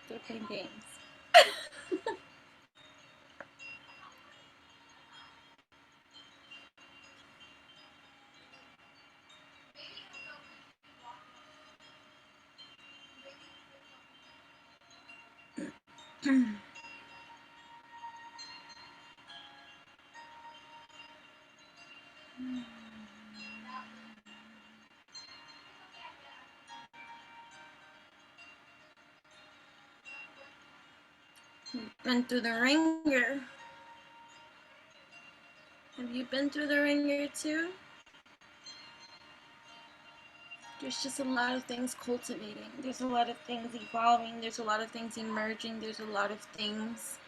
They're playing games. Been through the ringer. Have you been through the ringer too? There's just a lot of things cultivating. There's a lot of things evolving. There's a lot of things emerging. There's a lot of things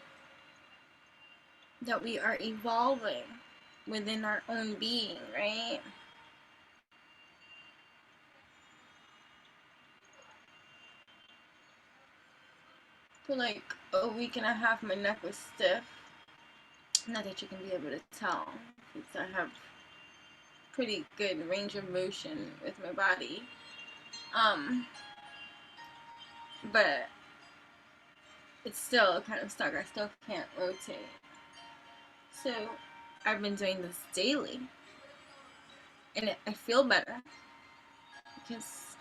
that we are evolving within our own being, right? For like a week and a half, my neck was stiff. Not that you can be able to tell, because I have pretty good range of motion with my body. But it's still kind of stuck. I still can't rotate. So I've been doing this daily, and I feel better because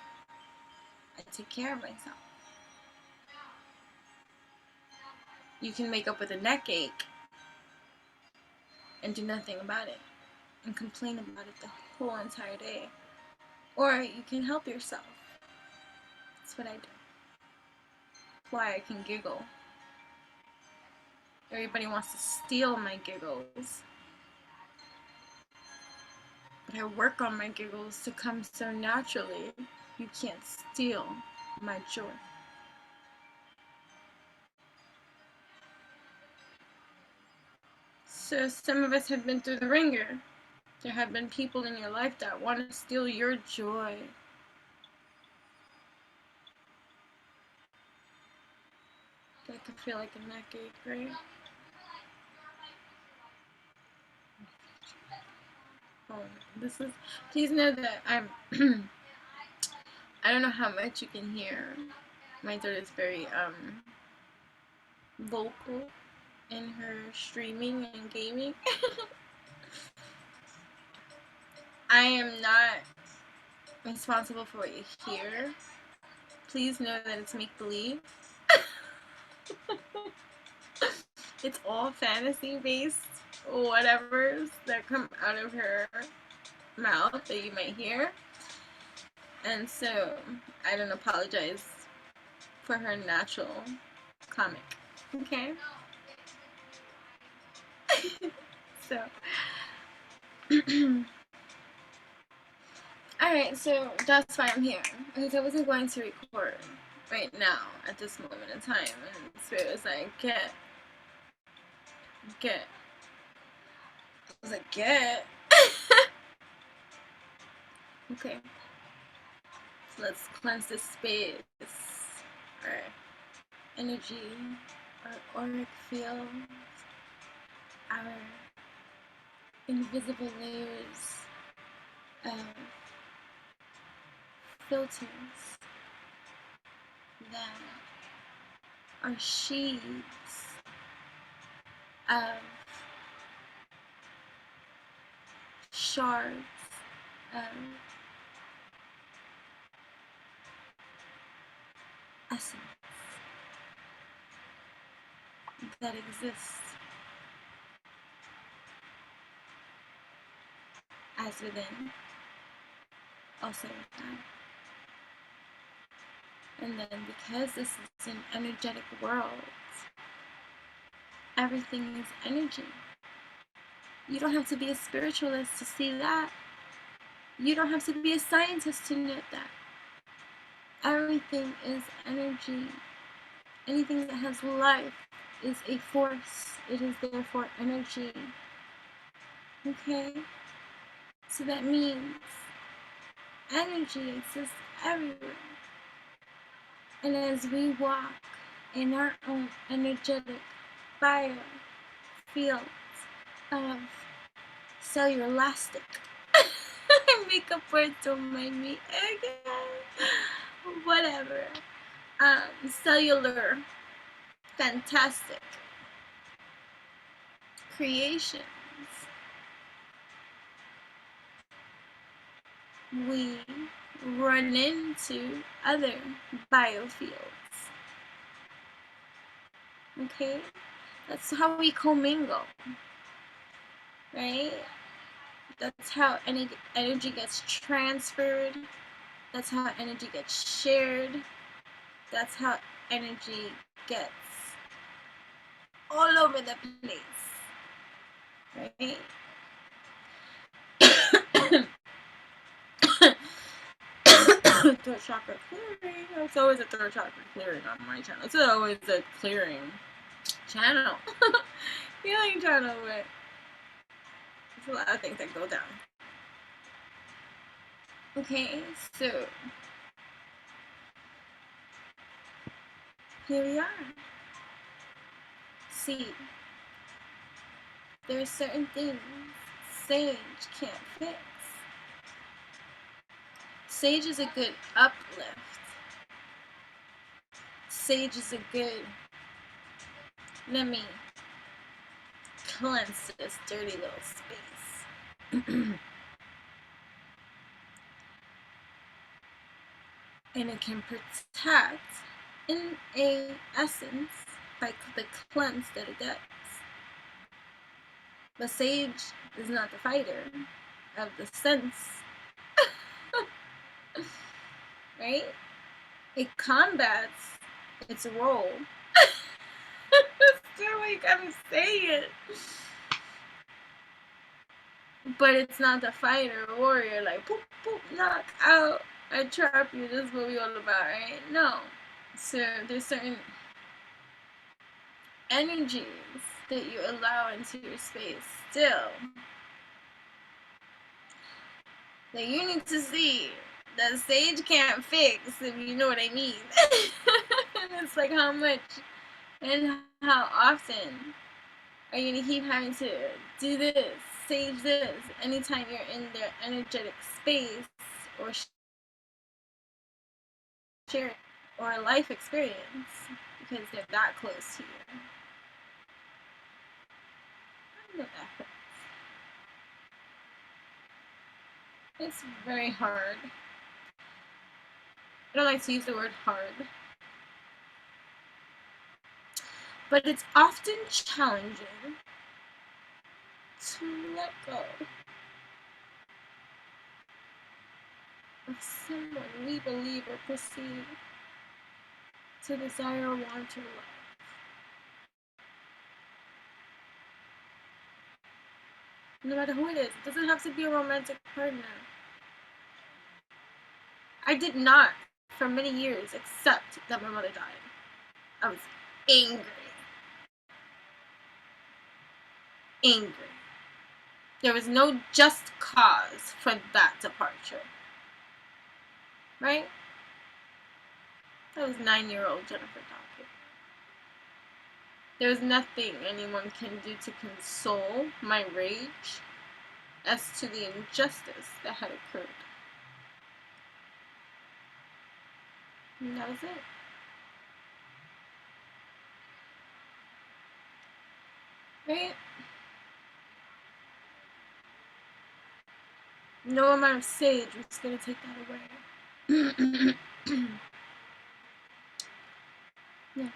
I take care of myself. You can wake up with a neck ache and do nothing about it and complain about it the whole entire day. Or you can help yourself. That's what I do. That's why I can giggle. Everybody wants to steal my giggles. But I work on my giggles to come so naturally. You can't steal my joy. So some of us have been through the ringer. There have been people in your life that want to steal your joy. That could feel like a neck ache, right? Oh, this is, please know that I'm, I don't know how much you can hear. My daughter is very, vocal in her streaming and gaming. I am not responsible for what you hear. Please know that it's make-believe. It's all fantasy-based whatevers that come out of her mouth that you might hear. And so I don't apologize for her natural comic. Okay? So alright, so that's why I'm here. Because I wasn't going to record right now at this moment in time. And Spirit was like, get. I was like, get. Okay. So let's cleanse this space. Our energy, our auric field, our invisible layers of filters that are sheaths of shards of essence that exists as within, also die. And then because this is an energetic world, everything is energy. You don't have to be a spiritualist to see that. You don't have to be a scientist to know that. Everything is energy. Anything that has life is a force. It is therefore energy. Okay? So that means energy exists everywhere. And as we walk in our own energetic biofields of cellulastic, make up words don't mind me again. Whatever. Cellular, fantastic creations, we run into other biofields. Okay? That's how we commingle, right? That's how energy gets transferred. That's how energy gets shared. That's how energy gets all over the place, right? Throat chakra clearing. It's always a throat chakra clearing on my channel. It's always a clearing channel. Healing channel, but there's a lot of things that go down. Okay, so here we are. See, there are certain things sage can't fix. Sage is a good uplift. Sage is a good, let me cleanse this dirty little space. And it can protect in a essence by the cleanse that it does. But sage is not the fighter of the sense. Right? It combats its role. Still, like I'm saying it. But it's not the fighter warrior, like poop, poop, knock out, I trap you, this is what we all about, right? No. So there's certain energies that you allow into your space still that you need to see that sage can't fix, if you know what I mean. And it's like, how much and how often are you gonna keep having to do this, sage this, anytime you're in their energetic space or share or a life experience, because they're that close to you. I know that hurts. It's very hard. I don't like to use the word hard, but it's often challenging to let go of someone we believe or perceive to desire or want to love. No matter who it is, it doesn't have to be a romantic partner. I did not, for many years, accept that my mother died. I was angry. Angry. There was no just cause for that departure. Right? That was 9-year-old Jennifer talking. There was nothing anyone can do to console my rage as to the injustice that had occurred. And that was it. Right? No amount of sage was going to take that away. Yeah.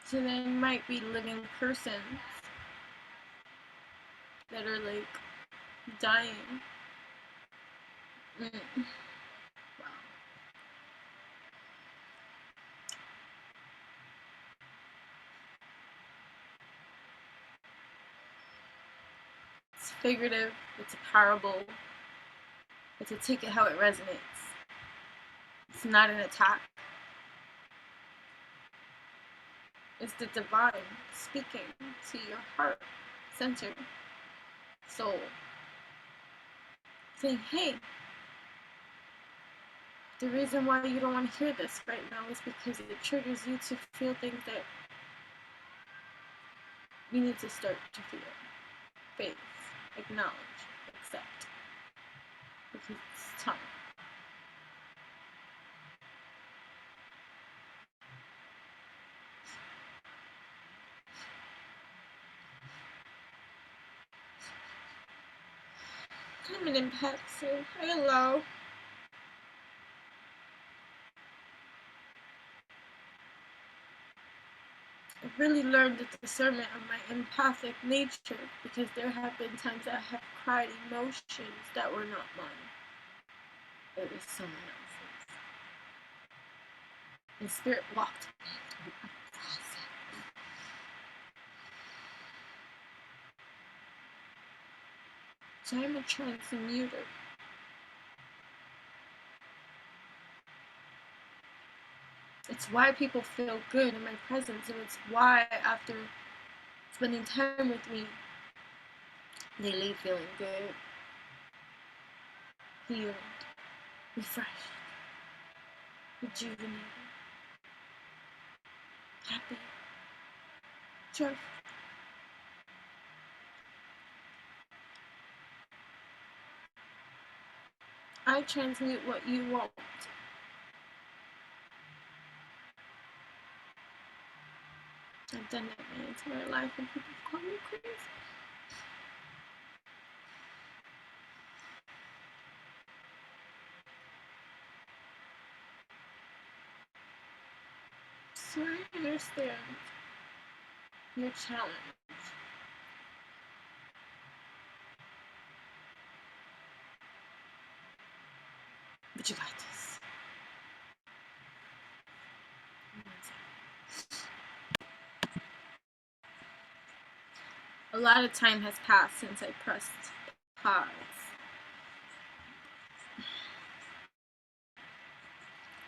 So they might be living persons that are like dying. Wow. It's figurative, it's a parable, it's a take it how it resonates. It's not an attack. It's the divine speaking to your heart, center, soul, saying, hey, the reason why you don't want to hear this right now is because it triggers you to feel things that you need to start to feel. Faith, acknowledge, accept. Because it's time. I'm an empath, so I allow. I've really learned the discernment of my empathic nature because there have been times I have cried emotions that were not mine. It was someone else's. And spirit walked me through a process. So I'm a transmuter. It's why people feel good in my presence, and it's why after spending time with me, they leave feeling good, healed, refreshed, rejuvenated, happy, joyful. I transmute what you want. I've done that my entire life and people call me crazy. So I understand your challenge. But you got this. A lot of time has passed since I pressed pause.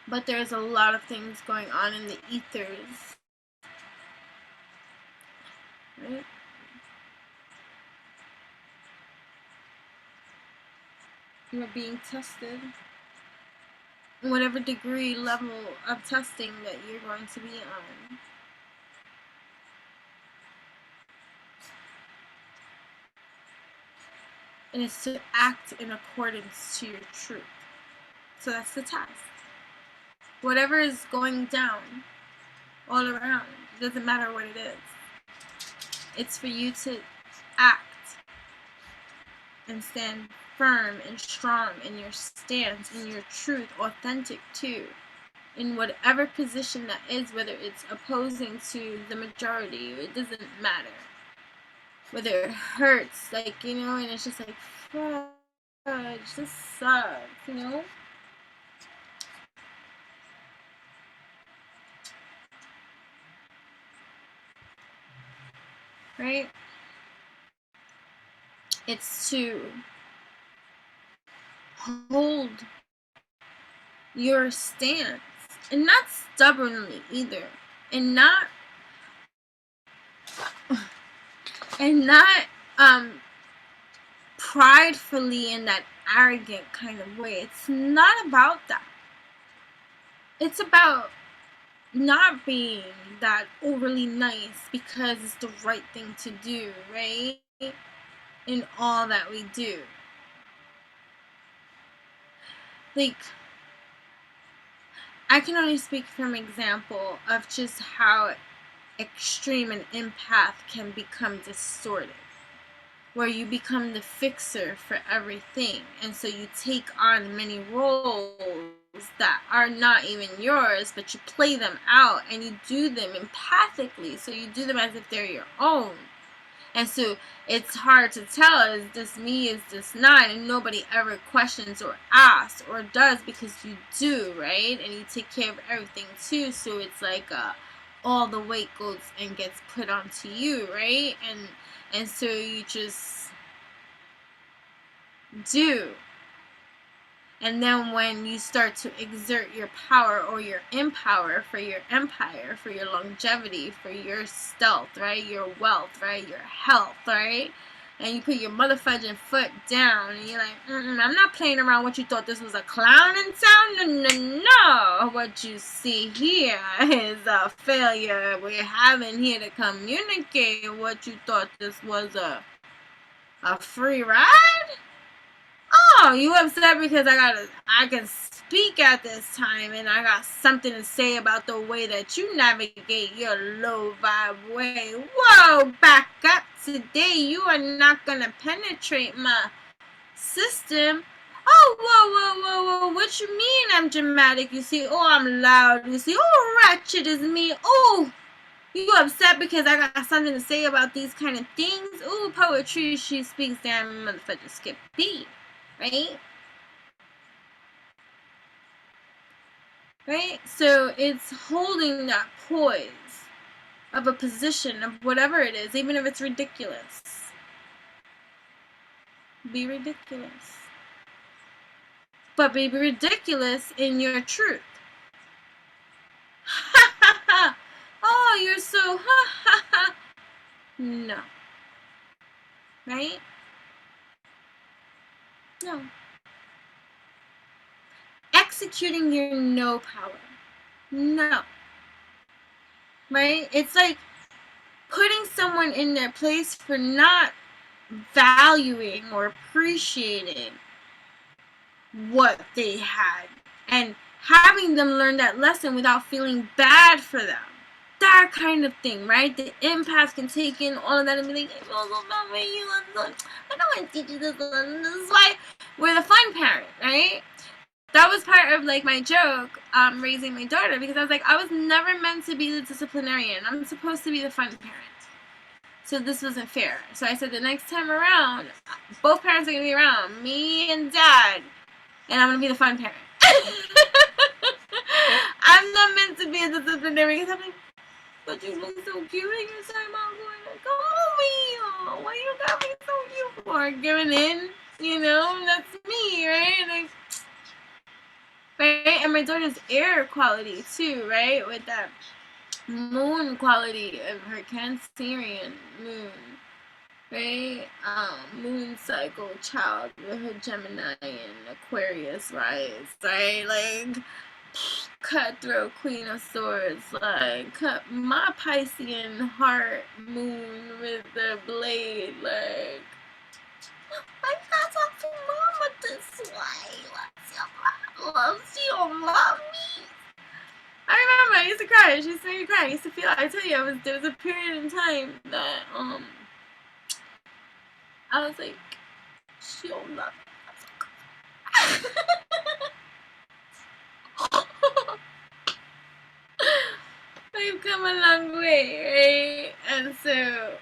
But there's a lot of things going on in the ethers. Right? You're being tested. Whatever degree, level of testing that you're going to be on. And it's to act in accordance to your truth. So that's the test. Whatever is going down all around, it doesn't matter what it is. It's for you to act and stand firm and strong in your stance, in your truth, authentic too, in whatever position that is, whether it's opposing to the majority, it doesn't matter. Whether it hurts, like, you know, and it's just like, fudge, this sucks, you know? Right? It's to hold your stance, and not stubbornly either, and not pridefully in that arrogant kind of way. It's not about that. It's about not being that overly nice because it's the right thing to do, right? In all that we do. Like, I can only speak from example of just how extreme an empath can become distorted, where you become the fixer for everything, and so you take on many roles that are not even yours, but you play them out and you do them empathically. So you do them as if they're your own. And so it's hard to tell, is this me, is this not? And nobody ever questions or asks or does, because you do, right? And you take care of everything too. So it's like all the weight goes and gets put onto you, right? And so you just do. And then when you start to exert your power or your empower for your empire, for your longevity, for your stealth, right? Your wealth, right? Your health, right? And you put your motherfucking foot down and you're like, I'm not playing around. What you thought this was a clown in town? No. What you see here is a failure. We're having here to communicate. What you thought this was a free ride? Oh, you upset because I can speak at this time and I got something to say about the way that you navigate your low vibe way. Whoa, back up. Today you are not gonna penetrate my system. Oh, whoa, what you mean I'm dramatic? You see, oh, I'm loud. You see, oh, ratchet is me. Oh, you upset because I got something to say about these kind of things? Oh, poetry, she speaks, damn motherfucker, skip B. Right? Right? So it's holding that poise of a position of whatever it is, even if it's ridiculous. Be ridiculous. But be ridiculous in your truth. Ha ha ha! Oh, you're so ha ha ha! No. Right? No. Executing your no power. No. Right? It's like putting someone in their place for not valuing or appreciating what they had and having them learn that lesson without feeling bad for them. That kind of thing, right? The empath can take in all of that and be like, I feel so bad for you. I don't want to teach you this. This is why we're the fun parent, right? That was part of like my joke, raising my daughter, because I was like, I was never meant to be the disciplinarian. I'm supposed to be the fun parent. So this wasn't fair. So I said the next time around, both parents are going to be around, me and dad, and I'm going to be the fun parent. I'm not meant to be a disciplinarian because I'm like, but you look so cute and you're talking about going like, oh, me, what you got me so cute for? Giving in, you know, that's me, right? Like, right? And my daughter's air quality too, right? With that moon quality of her Cancerian moon, right? Moon cycle child with her Gemini and Aquarius rise, right? Like, cutthroat queen of swords, like, cut my Piscean heart moon with the blade, like, I can't talk to mama this way. Loves you, love me. I remember I used to cry. She used to make me cry. I used to feel. I tell you, there was a period in time that I was like, she don't love me. We've come a long way, right? And so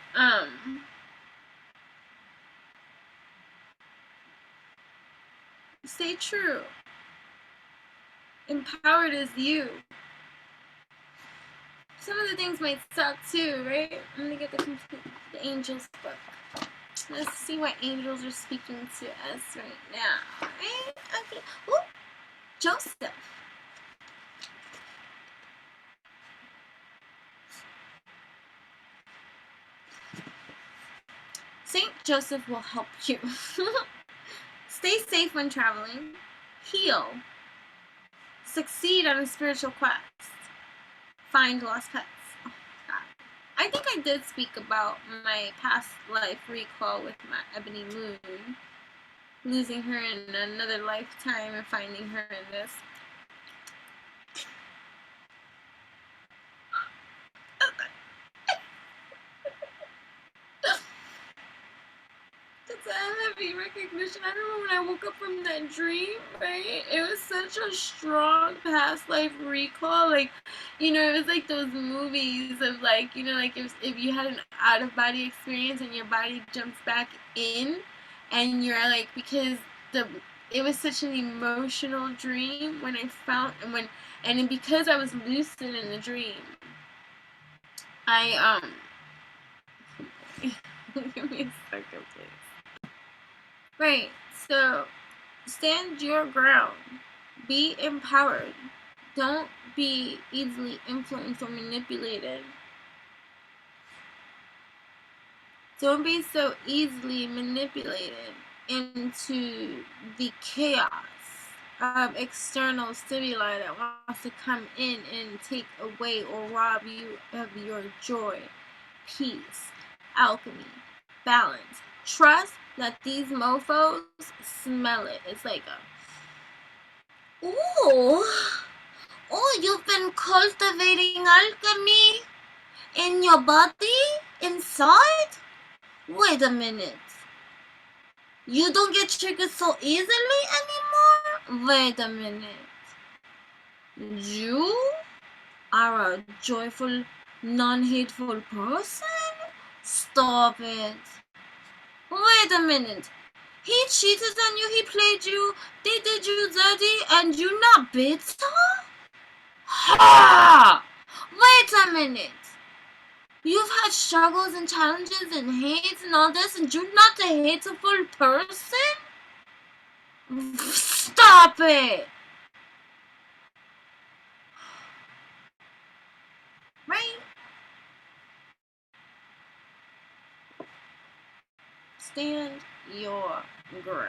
stay true. Empowered is you. Some of the things might suck too, right? I'm gonna get the angels book. Let's see what angels are speaking to us right now. Right? Okay. Ooh, Joseph. Saint Joseph will help you. Stay safe when traveling. Heal. Succeed on a spiritual quest. Find lost pets. Oh, God. I think I did speak about my past life recall with my Ebony Moon. Losing her in another lifetime and finding her in this. That's a heavy recognition. I don't know, when I woke up from that dream, right? It was such a strong past life recall. Like, you know, it was like those movies of like, you know, like if you had an out of body experience and your body jumps back in, and you're like, because it was such an emotional dream when I found and because I was lucid in the dream, I give me a second, please. Right, so stand your ground. Be empowered. Don't be easily influenced or manipulated. Don't be so easily manipulated into the chaos of external stimuli that wants to come in and take away or rob you of your joy, peace, alchemy, balance. Trust that these mofos smell it. It's like a, ooh, you've been cultivating alchemy in your body, inside? Wait a minute. You don't get triggered so easily anymore? Wait a minute. You are a joyful, non-hateful person? Stop it. Wait a minute. He cheated on you, he played you, they did you dirty, and you not bitter? Ha! Wait a minute. You've had struggles and challenges and hate and all this, and you're not a hateful person? Stop it! Right? Stand your ground.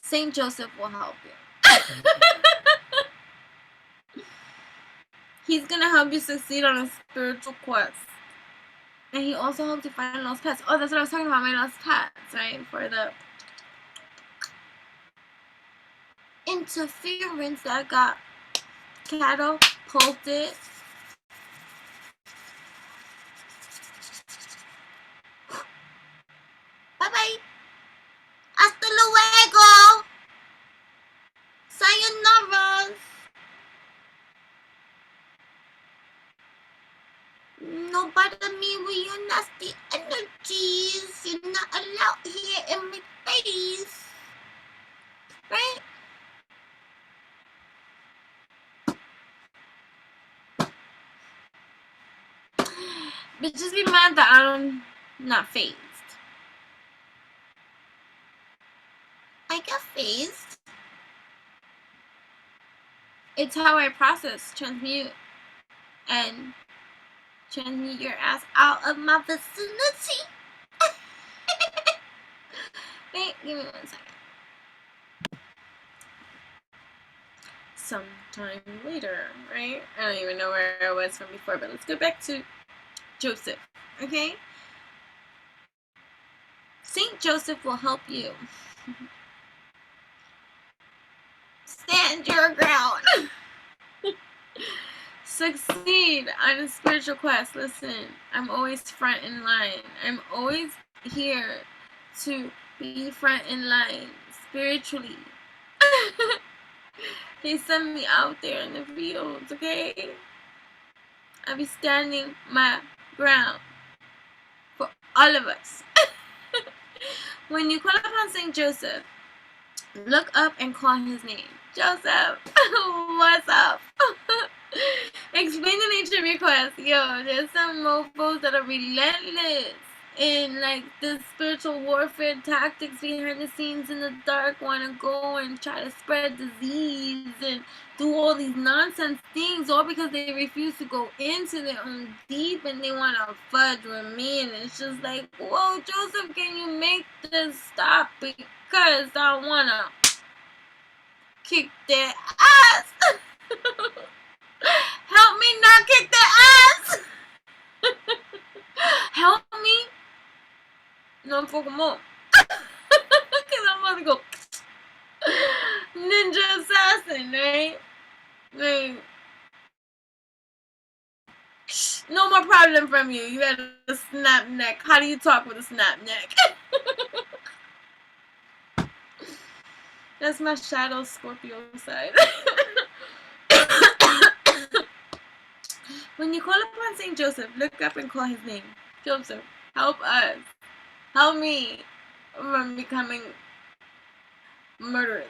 Saint Joseph will help you. He's gonna help you succeed on a spiritual quest. And he also helped you find lost pets. Oh, that's what I was talking about, my lost pets, right? For the interference that got catapulted. Bye-bye. Hasta luego. Sayonara. No bother me with your nasty energies. You're not allowed here in my face. Right? But just be mad that I'm not phased. I get phased. It's how I process, transmute, and transmute your ass out of my vicinity. Wait, give me 1 second. Sometime later, right? I don't even know where I was from before, but let's go back to Joseph, okay? Saint Joseph will help you. Stand your ground. Succeed on a spiritual quest. Listen, I'm always front in line. I'm always here to be front in line spiritually. He sent me out there in the fields, okay? I'll be standing my ground for all of us. When you call upon Saint Joseph, look up and call his name. Joseph, what's up? Explain the nature of your quest. Yo, there's some mofos that are relentless in like the spiritual warfare tactics behind the scenes in the dark, want to go and try to spread disease and do all these nonsense things, all because they refuse to go into their own deep and they want to fudge with me. And it's just like, whoa, Joseph, can you make this stop? Because I want to kick their ass. Help me not kick their ass. Help me. No, fuck them up. Because I'm about to go ninja assassin, right? Like, No more problem from you. You had a snap neck. How do you talk with a snap neck? That's my shadow Scorpio side. When you call upon Saint Joseph, look up and call his name. Joseph, help us. Help me from becoming murderous.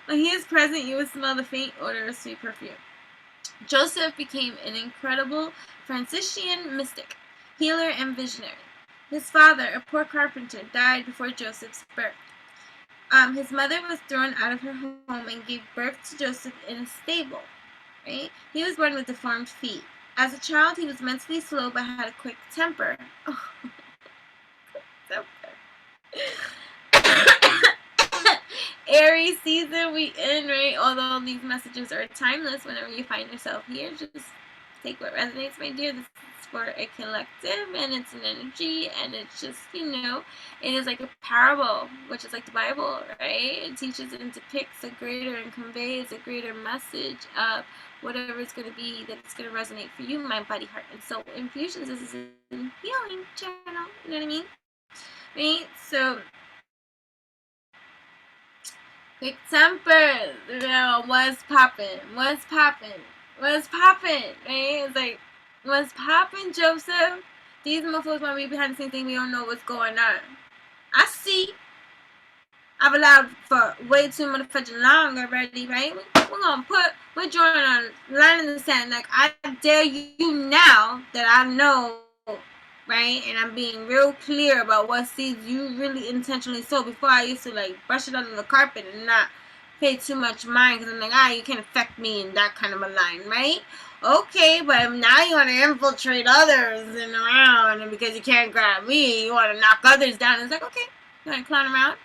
When he is present, you will smell the faint odor of sweet perfume. Joseph became an incredible Franciscan mystic, healer, and visionary. His father, a poor carpenter, died before Joseph's birth. His mother was thrown out of her home and gave birth to Joseph in a stable. Right? He was born with deformed feet. As a child, he was mentally slow but had a quick temper. Oh, Aries season we in, right? Although these messages are timeless, whenever you find yourself here, just take what resonates, my dear. This is for a collective, and it's an energy, and it's just, you know, it is like a parable, which is like the Bible, right? It teaches and depicts a greater and conveys a greater message of whatever it's going to be that it's going to resonate for you, mind, body, heart, and soul. Infusions, this is a healing channel, you know what I mean? Right? So, quick temper, you know, what's poppin', right? It's like, what's poppin', Joseph? These mofos might be behind the same thing, we don't know what's going on. I see. I've allowed for way too motherfucking long already, right? We're drawing a line in the sand, like, I dare you now that I know, right? And I'm being real clear about what seeds you really intentionally sow. Before I used to like brush it under the carpet and not pay too much mind because I'm like, you can't affect me in that kind of a line, right? Okay, but now you want to infiltrate others and around, and because you can't grab me, you want to knock others down. It's like, okay, you want to clown around?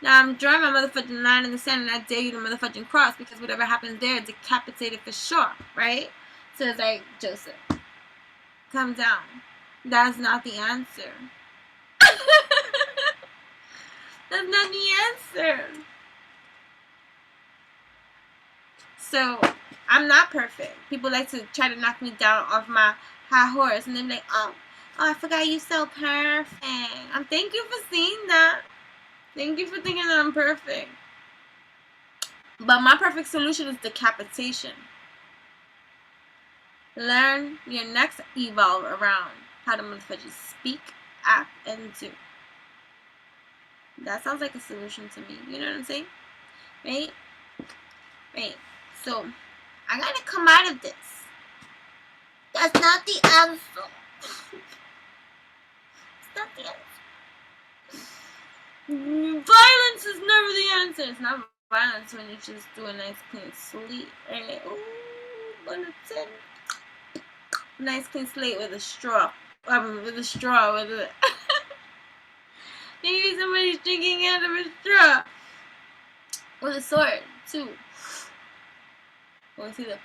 Now I'm drawing my motherfucking line in the sand, and I dare you to motherfucking cross, because whatever happens there, decapitated for sure, right? So it's like, Joseph, come down. That's not the answer. That's not the answer. So, I'm not perfect. People like to try to knock me down off my high horse, and then they, oh, I forgot you so perfect. Thank you for seeing that. Thank you for thinking that I'm perfect. But my perfect solution is decapitation. Learn your next evolve around how to motherfuckers speak, act, and do. That sounds like a solution to me. You know what I'm saying? Right? Right. So, I gotta come out of this. That's not the answer. It's not the answer. Violence is never the answer. It's not violence when you just do a nice clean sleep. Right? Ooh, bulletin. Nice clean slate with a straw. Maybe somebody's drinking out of a straw. With a sword, too. I want to see the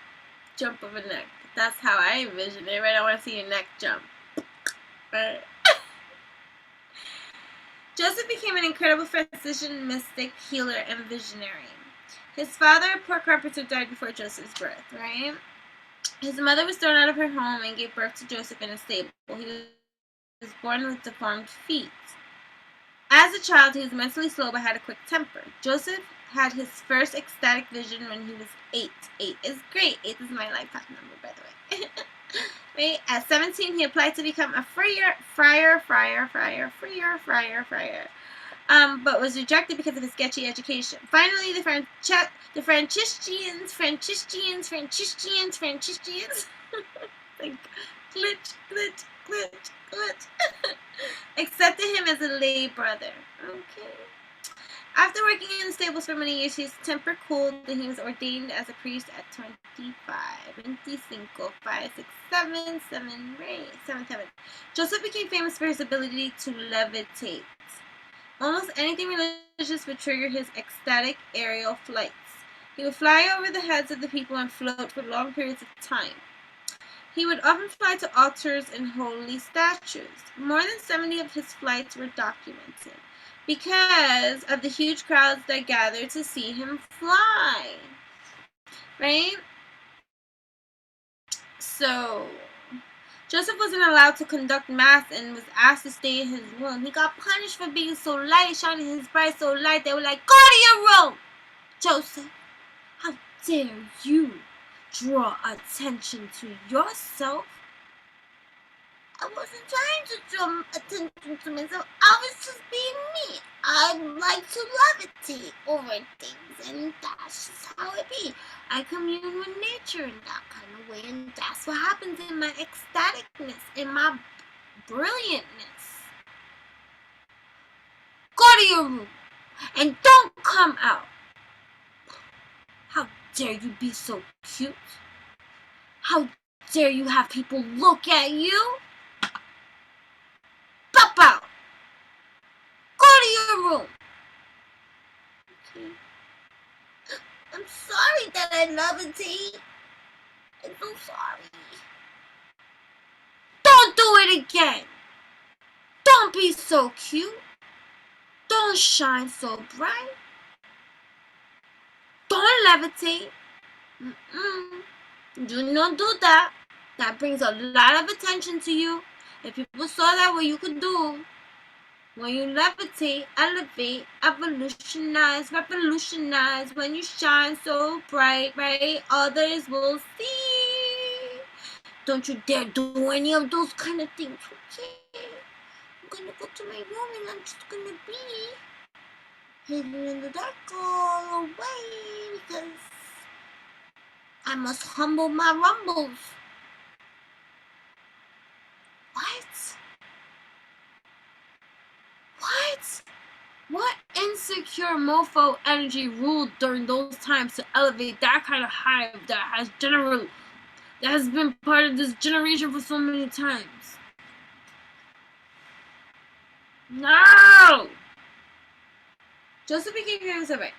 jump of a neck. That's how I envision it, right? I want to see your neck jump. Right? Joseph became an incredible physician, mystic, healer, and visionary. His father, a poor carpenter, died before Joseph's birth, right? His mother was thrown out of her home and gave birth to Joseph in a stable. He was born with deformed feet. As a child, he was mentally slow but had a quick temper. Joseph had his first ecstatic vision when he was 8. 8 is great. 8 is my lifepath number, by the way. Right? At 17, he applied to become a friar, but was rejected because of his sketchy education. Finally, the Franciscans, like, glitch, accepted him as a lay brother. Okay. After working in the stables for many years, his temper cooled and he was ordained as a priest at 25. 5, 6, 7, 7, right? 7. Joseph became famous for his ability to levitate. Almost anything religious would trigger his ecstatic aerial flights. He would fly over the heads of the people and float for long periods of time. He would often fly to altars and holy statues. More than 70 of his flights were documented. because of the huge crowds that gathered to see him fly. Right? So, Joseph wasn't allowed to conduct mass and was asked to stay in his room. He got punished for being so light, shining his bright so light. They were like, go to your room! Joseph, how dare you draw attention to yourself? I wasn't trying to draw attention to myself. I was just being me. I like to levitate over things, and that's just how it be. I commune with nature in that kind of way, and that's what happens in my ecstaticness, in my brilliantness. Go to your room, and don't come out. How dare you be so cute? How dare you have people look at you? Pop out! Go to your room! Okay. I'm sorry that I levitate. I'm so sorry. Don't do it again! Don't be so cute! Don't shine so bright! Don't levitate! Do not do that. That brings a lot of attention to you. If people saw that, what you could do, when you levitate, elevate, evolutionize, revolutionize, when you shine so bright, right, others will see. Don't you dare do any of those kind of things, okay? I'm gonna go to my room and I'm just gonna be hidden in the dark all the way because I must humble my rumbles. What? What? What insecure mofo energy ruled during those times to elevate that kind of hive that has been part of this generation for so many times? No! Joseph became famous, right?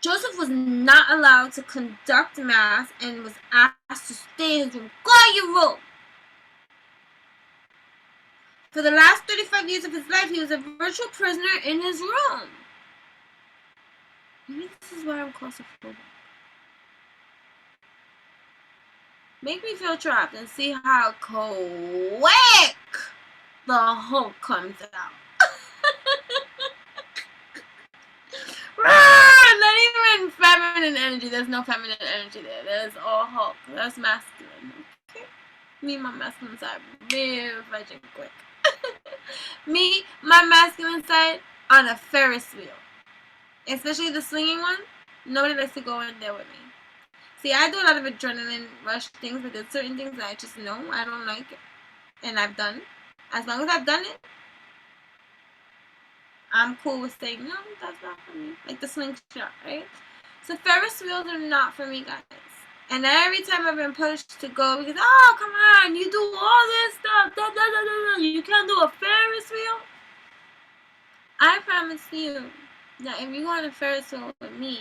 Joseph was not allowed to conduct mass and was asked to stay in his room. Go to your room! For the last 35 years of his life, he was a virtual prisoner in his room. Maybe this is why I'm claustrophobic. Make me feel trapped and see how quick the Hulk comes out. Not even feminine energy. There's no feminine energy there. There's all Hulk. That's masculine. Okay? Me, my masculine side, real virgin quick. Me, my masculine side, on a Ferris wheel. Especially the swinging one. Nobody likes to go in there with me. See, I do a lot of adrenaline rush things, but there's certain things that I just know I don't like it. And I've done. As long as I've done it, I'm cool with saying, no, that's not for me. Like the slingshot, right? So Ferris wheels are not for me, guys. And every time I've been pushed to go because, oh, come on, you do all this stuff. You can't do a Ferris wheel? I promise you that if you go on a Ferris wheel with me,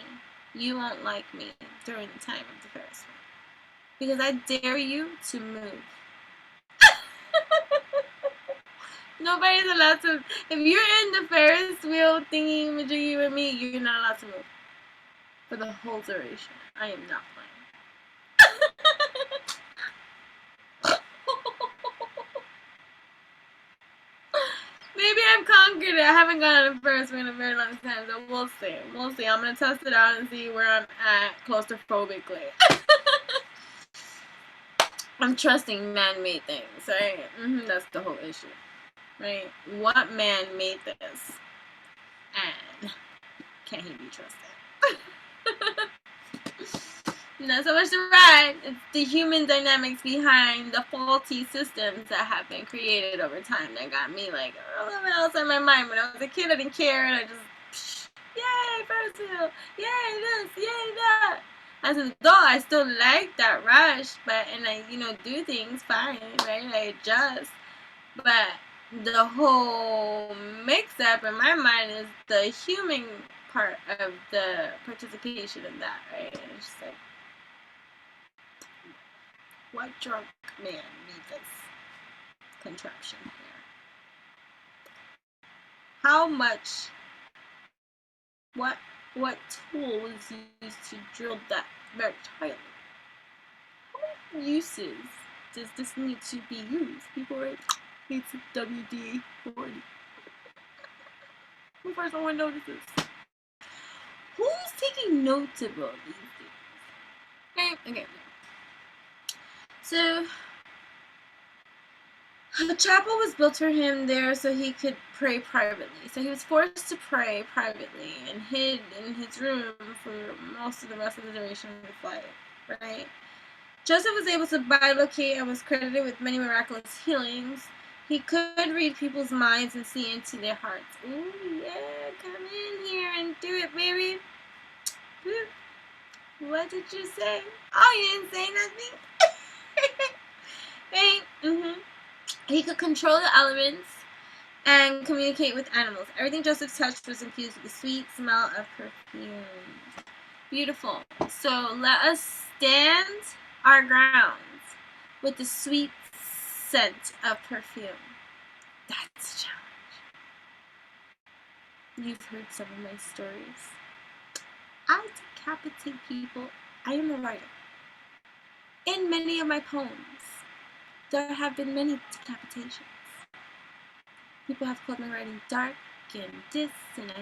you won't like me during the time of the Ferris wheel. Because I dare you to move. Nobody's allowed to. If you're in the Ferris wheel thingy majiggy with me, you're not allowed to move. For the whole duration. I am not playing. Maybe I've conquered it. I haven't gone on a Ferris wheel in a very long time, so we'll see. We'll see. I'm going to test it out and see where I'm at claustrophobically. I'm trusting man-made things, right? That's the whole issue. Right? What man made this? And can he be trusted? Not so much the ride. It's the human dynamics behind the faulty systems that have been created over time that got me like a little bit outside my mind. When I was a kid, I didn't care, and I just, yay, Ferris wheel, yay this, yay that. As an adult, I still like that rush, and I, do things fine, right? I adjust, but the whole mix-up in my mind is the human part of the participation in that, right? And it's just like, what drunk man made this contraption here? how much, what tool was used to drill that tile? How many uses does this need to be used? People write, it's WD-40. Who first no one notices? Who's taking notes about these things? Okay. So, the chapel was built for him there so he could pray privately. So he was forced to pray privately and hid in his room for most of the rest of the duration of the flight, right? Joseph was able to bilocate and was credited with many miraculous healings. He could read people's minds and see into their hearts. Ooh, yeah, come in here and do it, baby. What did you say? Oh, you didn't say nothing. Right? He could control the elements and communicate with animals. Everything Joseph touched was infused with the sweet smell of perfume. Beautiful. So let us stand our grounds with the sweet scent of perfume. That's a challenge. You've heard some of my stories. I decapitate people. I am a writer. In many of my poems, there have been many decapitations. People have called my writing dark and this, and I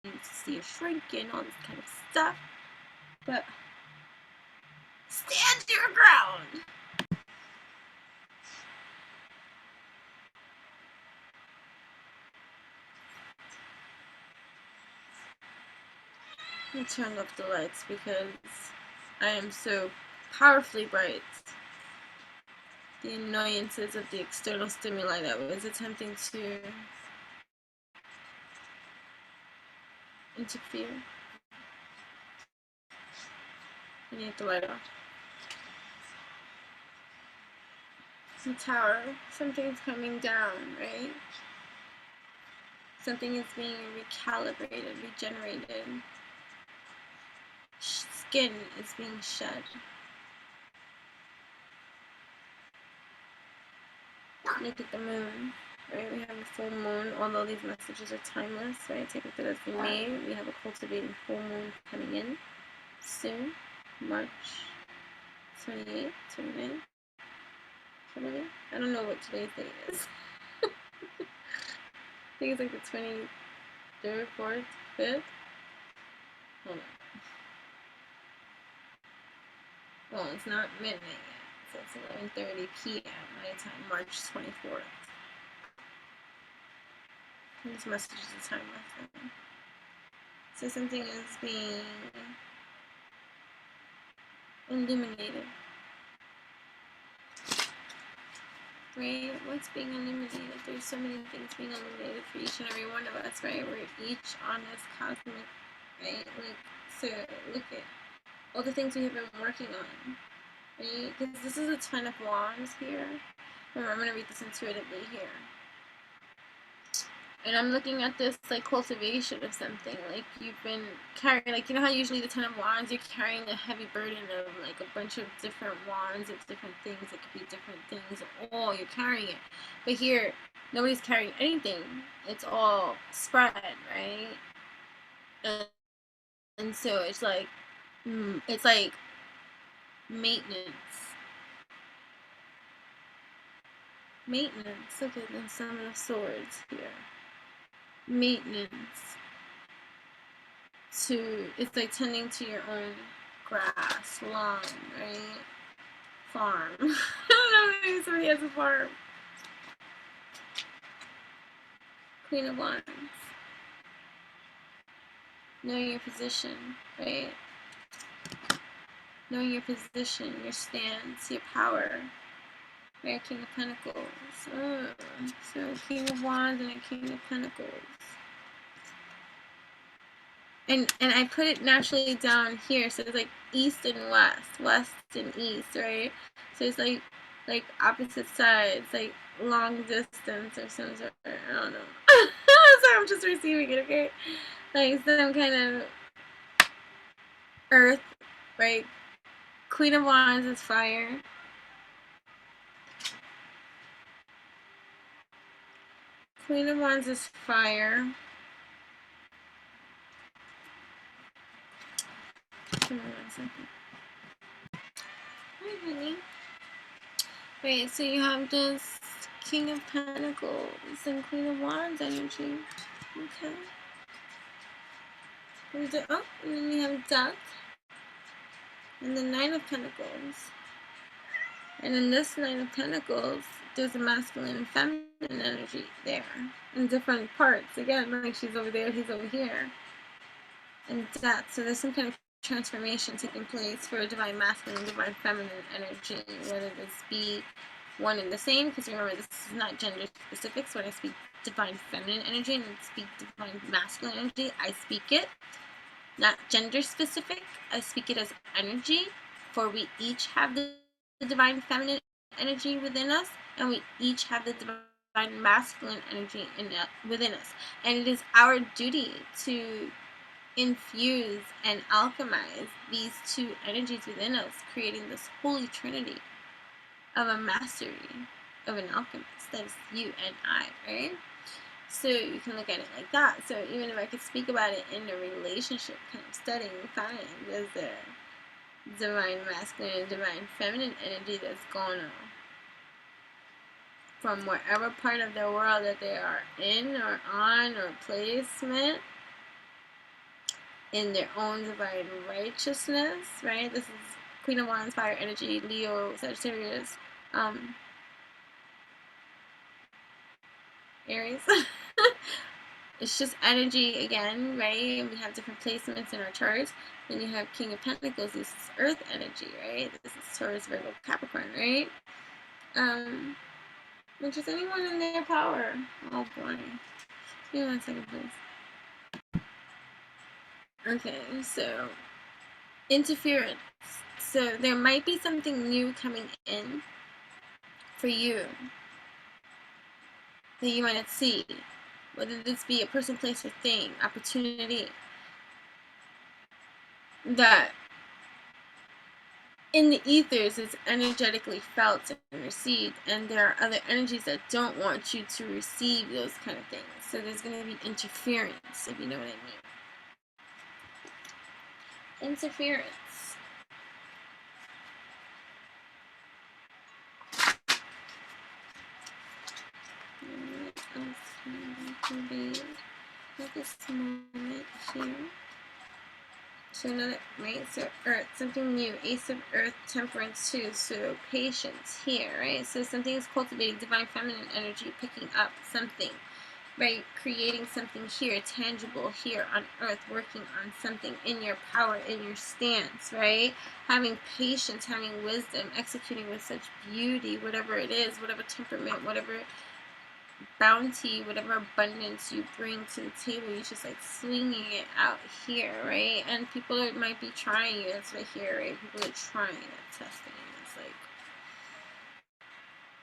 need to see a shrink and all this kind of stuff. But stand your ground. Let me turn off the lights because I am so powerfully bright. The annoyances of the external stimuli that was attempting to interfere. I need the light off. The tower, something's coming down, right? Something is being recalibrated, regenerated. Skin is being shed. Look at the moon, right? We have a full moon, although these messages are timeless, right? Take it as we may. We have a cultivating full moon coming in soon, March 28th, 29th, probably. I don't know what today's date is. I think it's like the 23rd, 4th, 5th. Hold on. Well, it's not midnight yet, so it's 11:30 p.m. my time, March 24th. This message is a timeless thing. So something is being illuminated. Right? What's being illuminated? There's so many things being illuminated for each and every one of us, right? We're each on this cosmic, right? Like, so look at all the things we have been working on, right? Because this is a Ten of Wands here. Remember, I'm going to read this intuitively here. And I'm looking at this like cultivation of something, like you've been carrying, like, you know how usually the Ten of Wands, you're carrying a heavy burden of like a bunch of different wands of different things. It could be different things. Oh, you're carrying it. But here, nobody's carrying anything. It's all spread, right? And so it's like maintenance. Maintenance. Look at the Seven of Swords here. Maintenance. It's like tending to your own grass, lawn, right? Farm. I don't know, maybe somebody has a farm. Queen of Wands. Knowing your position, right? Knowing your position, your stance, your power. Right? King of Pentacles. Oh, so King of Wands and a King of Pentacles. And I put it naturally down here, so it's like east and west and east, right? So it's like opposite sides, like long distance or some sort. I don't know. So I'm just receiving it, okay? Like some kind of earth, right? Queen of Wands is fire. Queen of Wands is fire. Give me 1 second. Hi, honey. Right, so you have this King of Pentacles and Queen of Wands energy. Okay. And then you have Death and the Nine of Pentacles. And in this Nine of Pentacles, there's a masculine and feminine energy there in different parts. Again, like she's over there, he's over here. And Death. So there's some kind of transformation taking place for a divine masculine and divine feminine energy, whether this be one and the same, because remember, this is not gender specific. So when I speak divine feminine energy and speak divine masculine energy, I speak it not gender specific. I speak it as energy, for we each have the divine feminine energy within us, and we each have the divine masculine energy within us. And it is our duty to infuse and alchemize these two energies within us, creating this holy trinity of a mastery of an alchemist. That is you and I, right? So you can look at it like that. So even if I could speak about it in a relationship kind of setting, fine, there's a divine masculine and divine feminine energy that's going on from wherever part of the world that they are in or on or placement in their own divine righteousness, right? This is Queen of Wands, fire energy, Leo, Sagittarius, Aries. It's just energy again, right? We have different placements in our charts. Then you have King of Pentacles. This is Earth energy, right? This is Taurus, Virgo, Capricorn, right? Which is anyone in their power. Oh boy. Give me 1 second, please. Okay, so interference. So there might be something new coming in for you that you might not see. Whether this be a person, place, or thing, opportunity, that in the ethers is energetically felt and received, and there are other energies that don't want you to receive those kind of things. So there's going to be interference, if you know what I mean. Interference. What else can be at this moment here? So another, right? So Earth, something new, Ace of Earth, Temperance too. So patience here, right? So something is cultivating divine feminine energy, picking up something, right? Creating something here, tangible here on Earth, working on something in your power, in your stance, right? Having patience, having wisdom, executing with such beauty, whatever it is, whatever temperament, whatever bounty, whatever abundance you bring to the table, you're just like swinging it out here, right? And people might be trying you. That's right here, right? People are trying it, testing it. It's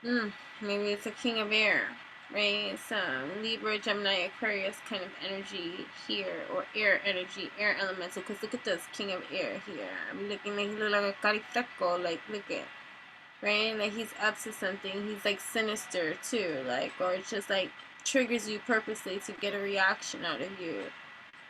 like, maybe it's a King of Air, right? Some Libra, Gemini, Aquarius kind of energy here, or air energy, air elemental. Because look at this King of Air here. I'm looking like he look like a carifeco, like look at. Right? Like he's up to something. He's like sinister too, like, or it's just like triggers you purposely to get a reaction out of you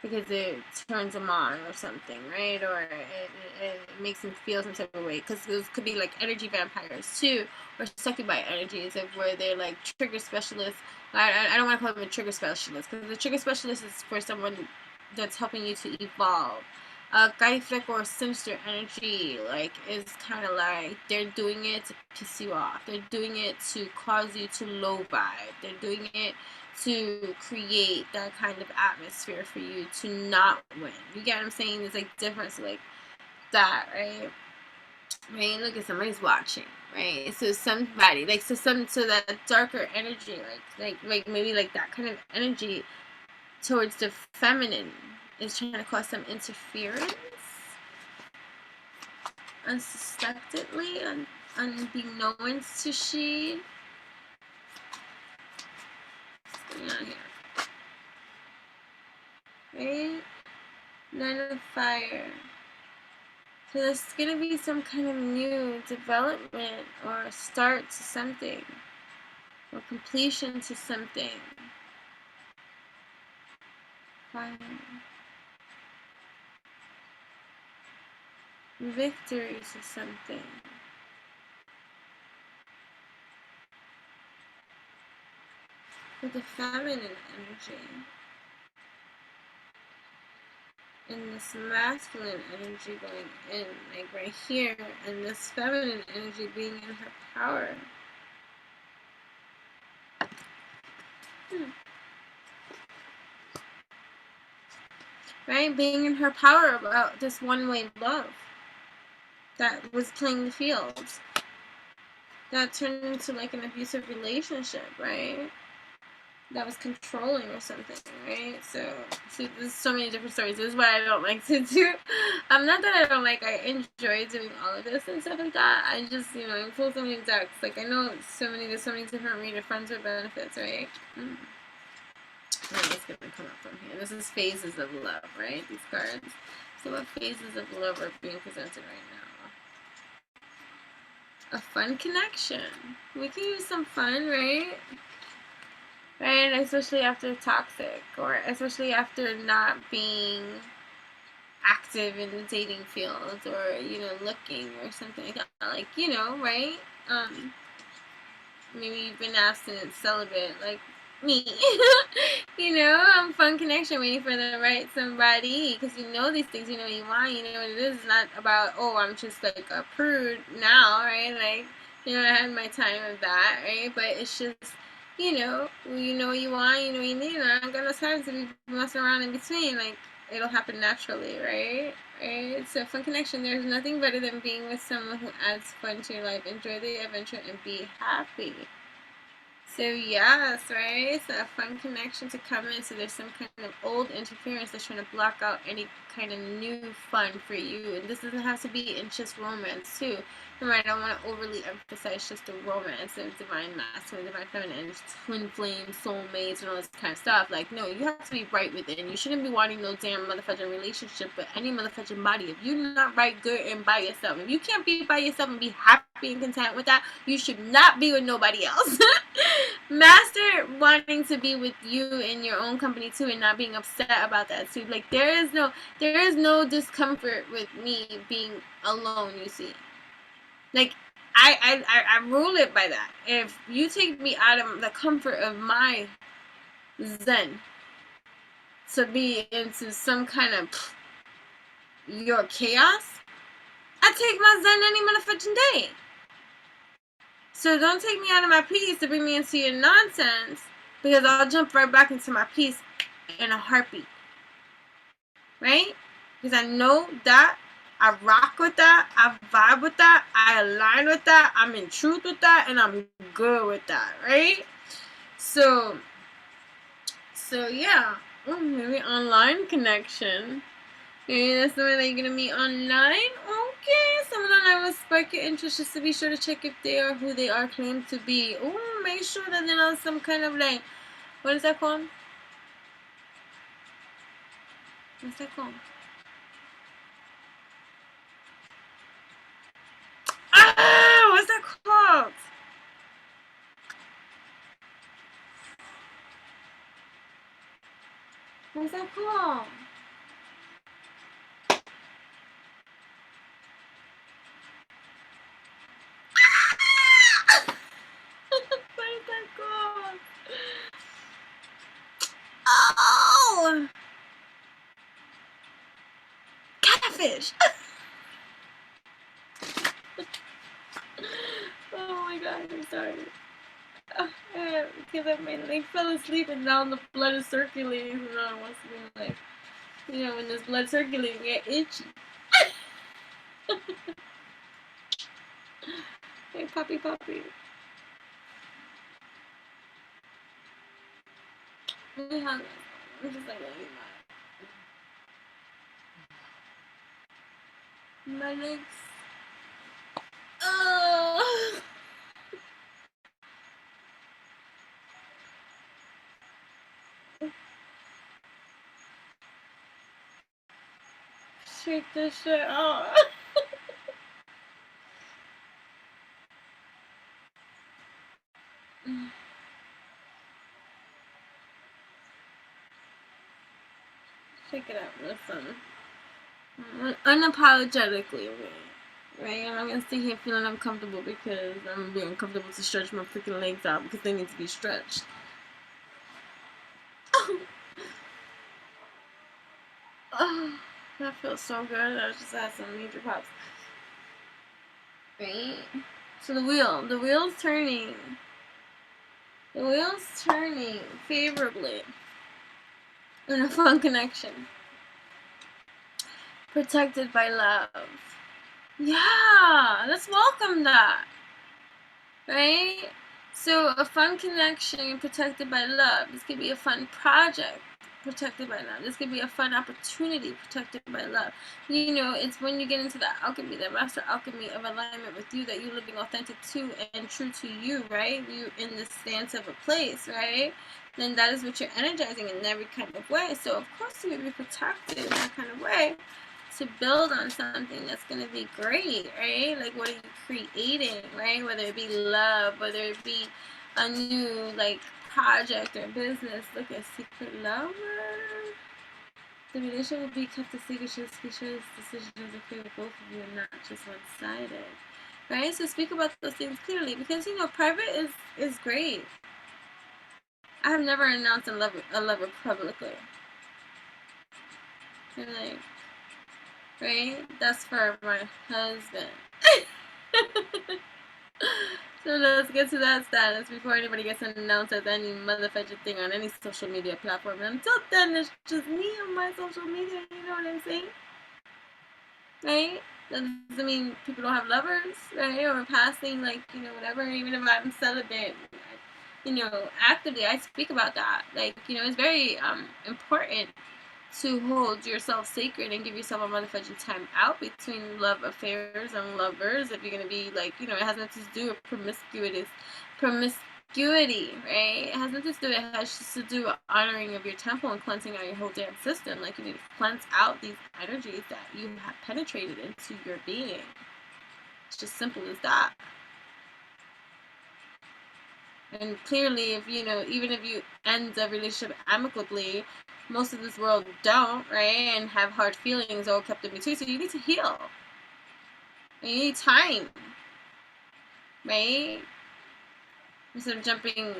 because it turns him on or something, right? Or it makes him feel some type of way, because those could be like energy vampires too, or succubi energies of where they're like trigger specialists. I don't want to call them a trigger specialist, because the trigger specialist is for someone that's helping you to evolve. Gaifek or sinister energy, like, is kind of like they're doing it to piss you off. They're doing it to cause you to low vibe. They're doing it to create that kind of atmosphere for you to not win. You get what I'm saying? There's like difference like that, right? Right? Look at somebody's watching, right? So somebody, like, so that darker energy, like maybe like that kind of energy towards the feminine is trying to cause some interference unsuspectedly, unbeknownst to she. What's going on here? Right? Nine of Fire. So there's going to be some kind of new development or start to something, or completion to something. Fire. victory to something. With the feminine energy and this masculine energy going in, like right here, and this feminine energy being in her power. Right? Being in her power about this one-way love that was playing the field. That turned into like an abusive relationship, right? That was controlling or something, right? So there's so many different stories. This is what I don't like to do. Not that I don't like, I enjoy doing all of this and stuff like that. I just, you know, I pull so many decks. Like, I know there's so many different reader friends with benefits, right? It's gonna come up from here. This is phases of love, right? These cards. So what phases of love are being presented right now? A fun connection. We can use some fun, right? Right, especially after toxic, or especially after not being active in the dating field, or, you know, looking or something like that. Like, you know, right? Maybe you've been abstinent, celibate, like me. You know, fun connection, waiting for the right somebody, because you know these things, you know what you want, you know what it is. It's not about, oh, I'm just like a prude now, right? Like, you know, I had my time of that, right? But it's just, you know what you want, you know what you need, and I don't got no time to be messing around in between. Like, it'll happen naturally, right? Right? So fun connection, there's nothing better than being with someone who adds fun to your life. Enjoy the adventure and be happy. So yes, right? So a fun connection to come in. So there's some kind of old interference that's trying to block out any kind of new fun for you. And this doesn't have to be in just romance too. Remember, I don't want to overly emphasize just the romance and divine masculine, divine feminine, twin flames, soulmates, and all this kind of stuff. Like, no, you have to be right within. You shouldn't be wanting no damn motherfucking relationship with any motherfucking body. If you're not right, good, and by yourself, if you can't be by yourself and be happy and content with that, you should not be with nobody else. Master wanting to be with you in your own company too, and not being upset about that too. Like, there is no discomfort with me being alone, you see. Like, I rule it by that. If you take me out of the comfort of my zen to be into some kind of your chaos, I take my zen any motherfucking day. So don't take me out of my peace to bring me into your nonsense, because I'll jump right back into my peace in a heartbeat. Right? Because I know that, I rock with that, I vibe with that, I align with that, I'm in truth with that, and I'm good with that, right? So yeah. Oh, maybe online connection. Maybe that's someone that you're gonna meet online. Okay, someone online will spark your interest, just to be sure to check if they are who they are claimed to be. Oh, make sure that they're not some kind of like, what is that called? What's that called? Ah, what's that called? What's that called? What is that called? Oh! Catfish! Oh my god, I'm sorry. Because I fell asleep and now the blood is circulating, and I want to be like, you know, when there's blood circulating, I get itchy. Hey, puppy. I'm just like, my legs. Oh! Shake this shit off. Shake it out, listen. Unapologetically, right? I'm not gonna stay here feeling uncomfortable because I'm being uncomfortable to stretch my freaking legs out because they need to be stretched. Oh, that feels so good. I just had some major pops. Right? So the wheel's turning. The wheel's turning favorably in a fun connection. Protected by love. Yeah, let's welcome that. Right? So a fun connection protected by love. This could be a fun project protected by love. This could be a fun opportunity protected by love. You know, it's when you get into that alchemy, that master alchemy of alignment with you, that you're living authentic to and true to you, right? You're in the stance of a place, right? Then that is what you're energizing in every kind of way. So of course you're going to be protected in that kind of way to build on something that's going to be great, right? Like, what are you creating, right? Whether it be love, whether it be a new, like, project or business. Look at secret lover. The relationship will be kept a secret. Decisions are clear with both of you and not just one-sided, right? So speak about those things clearly, because, you know, private is great. I have never announced a lover publicly. You're like, right? That's for my husband. So let's get to that status before anybody gets announced as any motherfucking thing on any social media platform. And until then, it's just me on my social media, you know what I'm saying? Right? That doesn't mean people don't have lovers, right? Or passing, like, you know, whatever. Even if I'm celibate, you know, actively, I speak about that. Like, you know, it's very important to hold yourself sacred and give yourself a motherfucking time out between love affairs and lovers. If you're gonna be, like, you know, it has nothing to do with promiscuity, right? It has nothing to do. It has just to do with honoring of your temple and cleansing out your whole damn system. Like, you need to cleanse out these energies that you have penetrated into your being. It's just simple as that. And clearly, if, you know, even if you end a relationship amicably, most of this world don't, right? And have hard feelings all kept in between. So you need to heal. And you need time, right? Instead of jumping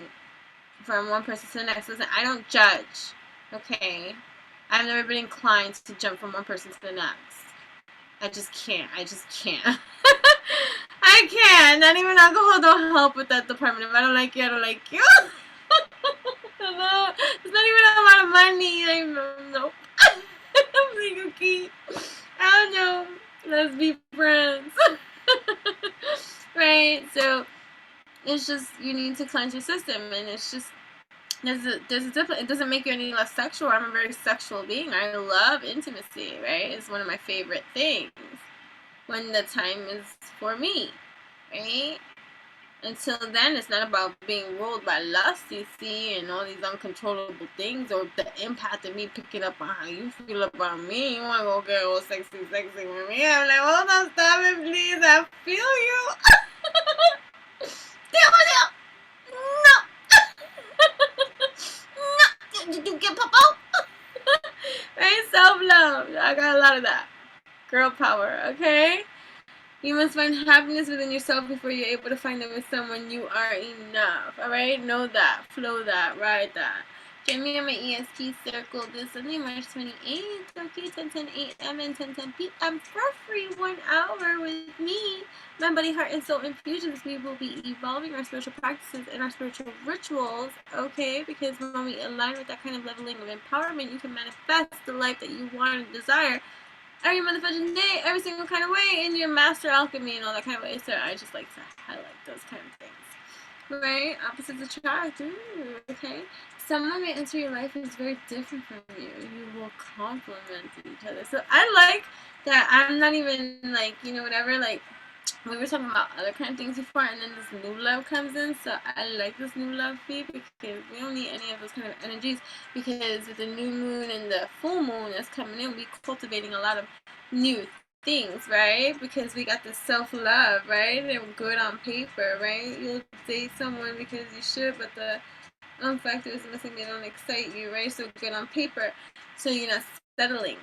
from one person to the next. Listen, I don't judge, okay? I've never been inclined to jump from one person to the next. I just can't. I can't. Not even alcohol don't help with that department. If I don't like you, I don't like you. No, it's not even a lot of money. Nope. I'm like, okay, I don't know. Let's be friends. Right? So it's just, you need to cleanse your system, and it's just, there's a difference. It doesn't make you any less sexual. I'm a very sexual being. I love intimacy, right? It's one of my favorite things when the time is for me, right? Until then, it's not about being ruled by lust, you see, and all these uncontrollable things, or the empath of me picking up on how you feel about me. You want to go get all sexy with me? I'm like, hold on, stop it, please. I feel you. No. No. Did you get pop out? Right? Self-love. I got a lot of that. Girl power, okay? You must find happiness within yourself before you're able to find it with someone. You are enough. Alright? Know that. Flow that. Ride that. Join me on my ESP Circle this Sunday, March 28th. Okay, 10:10 a.m. and 10:10 p.m. for free 1 hour with me. My body, heart, and soul infusions. We will be evolving our spiritual practices and our spiritual rituals. Okay? Because when we align with that kind of leveling of empowerment, you can manifest the life that you want and desire every motherfucking day, every single kind of way, in your master alchemy and all that kind of way. So I just like to highlight those kind of things. Right? Opposites attract. Ooh, okay? Someone may enter your life who's very different from you. You will complement each other. So I like that I'm not even, like, you know, whatever, like, we were talking about other kind of things before, and then this new love comes in. So I like this new love feed, because we don't need any of those kind of energies, because with the new moon and the full moon that's coming in, we're cultivating a lot of new things, right? Because we got this self-love, right? They're good on paper, right? You'll date someone because you should, but the factor is missing. They don't excite you, right? So good on paper, so you're not settling.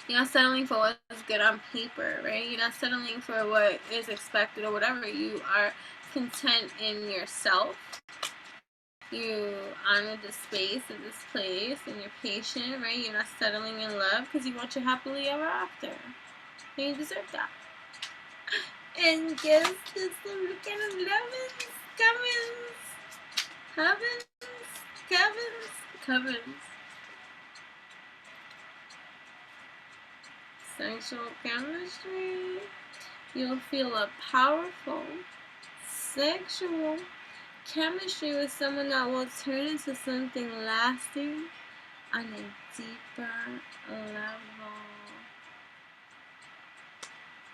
You're not settling for what's good on paper, right? You're not settling for what is expected or whatever. You are content in yourself. You honor the space of this place, and you're patient, right? You're not settling in love because you want your happily ever after. And you deserve that. And guess this kind of lovins, covens. Sexual chemistry. You'll feel a powerful sexual chemistry with someone that will turn into something lasting on a deeper level.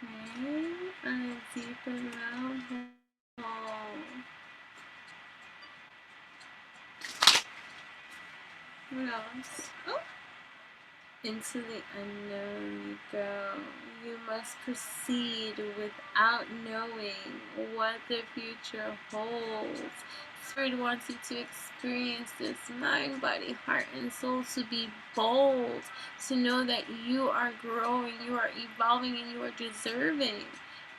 Okay? On a deeper level. What else? Oh! Into the unknown you go. You must proceed without knowing what the future holds. Spirit wants you to experience this mind, body, heart, and soul, to be bold, to know that you are growing, you are evolving, and you are deserving.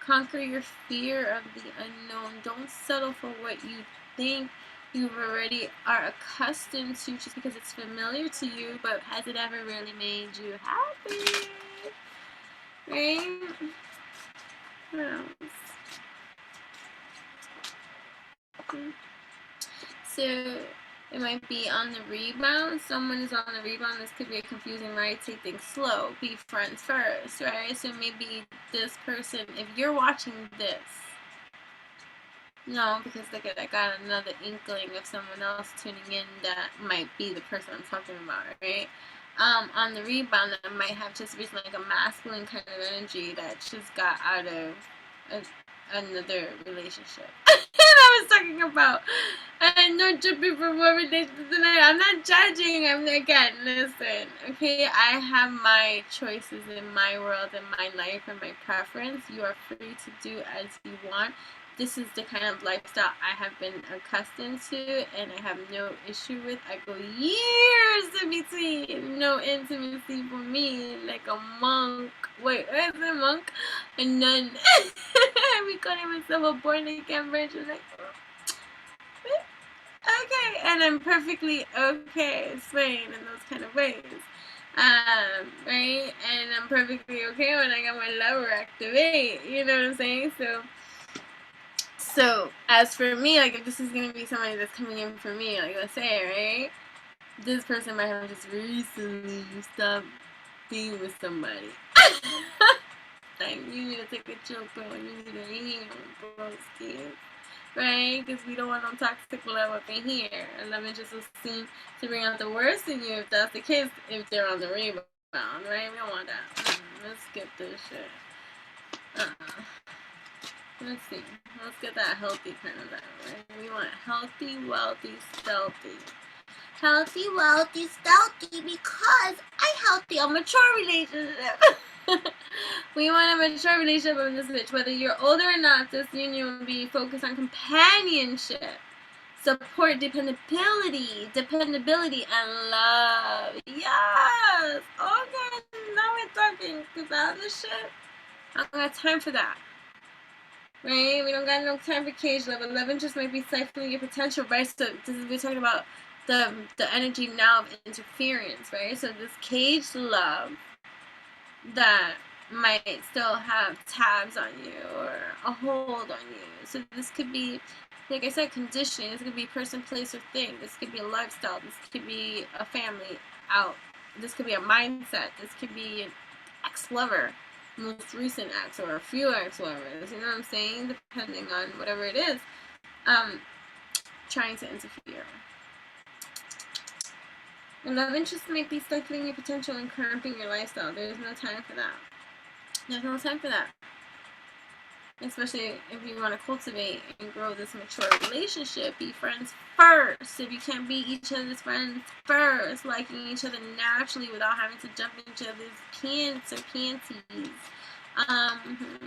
Conquer your fear of the unknown. Don't settle for what you think you already are accustomed to just because it's familiar to you, but has it ever really made you happy? Right? What else? So it might be on the rebound. Someone is on the rebound. This could be a confusing ride. Take things slow. Be friends first, right? So maybe this person, if you're watching this, no, because look at, I got another inkling of someone else tuning in that might be the person I'm talking about, right? On the rebound, that might have just recently like a masculine kind of energy that just got out of another relationship. I was talking about. And no judging for what relationship tonight. I'm not judging. I'm again, listen, okay? I have my choices in my world, in my life, and my preference. You are free to do as you want. This is the kind of lifestyle I have been accustomed to, and I have no issue with. I go years in between, no intimacy for me, like a monk. Wait, what is a monk? A nun. We calling myself a born again virgin. Like, okay, and I'm perfectly okay swaying in those kind of ways. Right? And I'm perfectly okay when I got my lover activate. You know what I'm saying? So as for me, like if this is gonna be somebody that's coming in for me, like let's say, right, this person might have just recently stopped being with somebody. Like you need to take a chill pill, you need to heal, broskies, right? Because we don't want no toxic love up in here. And love is just seem to bring out the worst in you if that's the case. If they're on the rebound, right? We don't want that. Let's skip this shit. Let's see. Let's get that healthy kind of that, right? We want healthy, wealthy, stealthy. Healthy, wealthy, stealthy because I healthy a mature relationship. We want a mature relationship with this bitch. Whether you're older or not, this union will be focused on companionship, support, dependability, and love. Yes! Okay, now we're talking. Because all this shit, I don't got time for that. Right? We don't got no time for cage love. Love interest might be stifling your potential, right? So this is, we're talking about the energy now of interference, right? So this cage love that might still have tabs on you or a hold on you. So this could be, like I said, conditioning. This could be person, place, or thing. This could be a lifestyle. This could be a family out. This could be a mindset. This could be an ex-lover, most recent ex, or a few ex-lovers. You know what I'm saying? Depending on whatever it is, trying to interfere. And love interest might be stifling your potential and cramping your lifestyle. There's no time for that. There's no time for that. Especially if you want to cultivate and grow this mature relationship. Be friends first. If you can't be each other's friends first, liking each other naturally without having to jump in each other's pants or panties.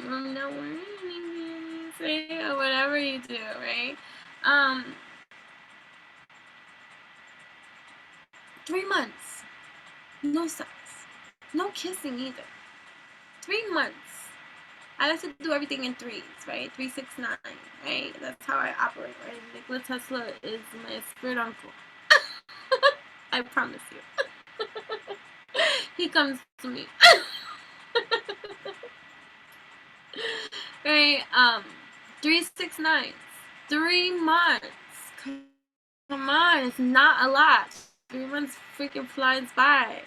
No worries, right? Or whatever you do, right? 3 months. No sex. No kissing either. 3 months. I like to do everything in threes, right? 3, 6, 9, right? That's how I operate, right? Nikola Tesla is my spirit uncle. I promise you. He comes to me. Right? 3, 6, 9. 3 months. Come on, it's not a lot. 3 months freaking flies by.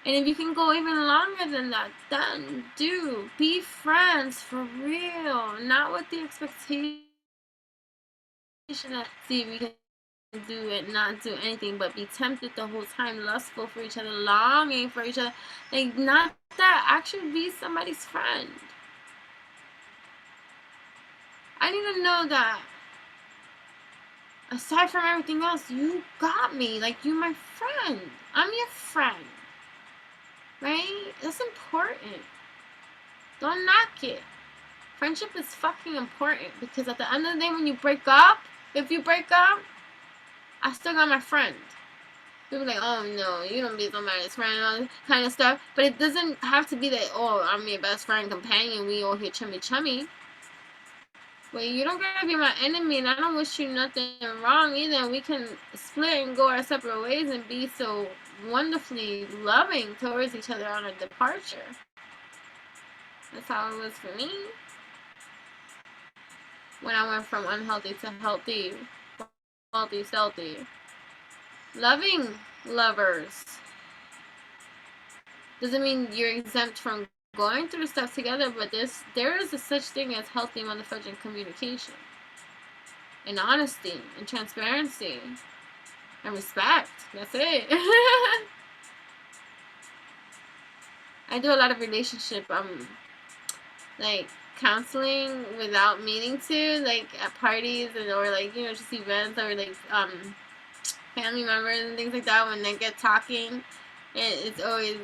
And if you can go even longer than that, then do. Be friends for real. Not with the expectation that, see, we can do it, not do anything, but be tempted the whole time, lustful for each other, longing for each other. Like, not that. Actually be somebody's friend. I need to know that aside from everything else, you got me. Like, you my friend. I'm your friend. Right? That's important. Don't knock it. Friendship is fucking important, because at the end of the day, when you break up, if you break up, I still got my friend. People like, oh no, you don't be somebody's friend, all this kind of stuff. But it doesn't have to be that, oh, I'm your best friend, companion, we all here chummy. Well, you don't gotta be my enemy, and I don't wish you nothing wrong either. We can split and go our separate ways and be so wonderfully loving towards each other on a departure. That's how it was for me. When I went from unhealthy to healthy, healthy, stealthy. Loving lovers. Doesn't mean you're exempt from going through stuff together, but there is a such thing as healthy motherfucking communication. And honesty, and transparency, and respect. That's it. I do a lot of relationship, like, counseling without meaning to, like, at parties, or, like, you know, just events, or, like, family members and things like that. When they get talking, it's always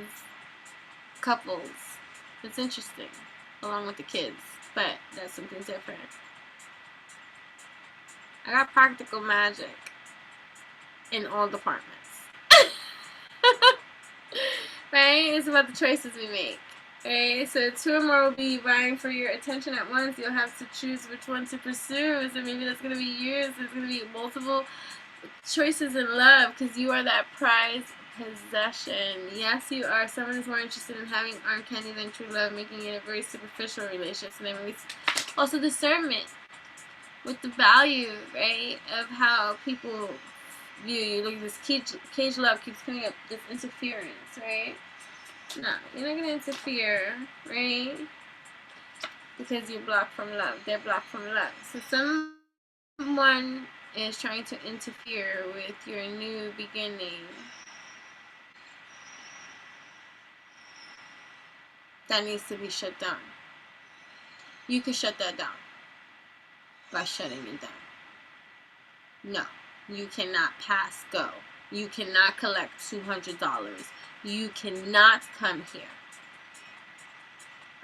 couples. It's interesting, along with the kids, but that's something different. I got practical magic in all departments. Right? It's about the choices we make. Okay, so 2 or more will be vying for your attention at once. You'll have to choose which one to pursue. So maybe that's going to be yours. There's going to be multiple choices in love, because you are that prize possession. Yes, you are. Someone is more interested in having arm candy than true love, making it a very superficial relationship. So then we also discernment with the value, right, of how people view you. Look at this cage love keeps coming up. This interference, right? No, you're not gonna interfere, right? Because you're blocked from love. They're blocked from love. So someone is trying to interfere with your new beginning. That needs to be shut down. You can shut that down by shutting it down. No, you cannot pass go. You cannot collect $200. You cannot come here.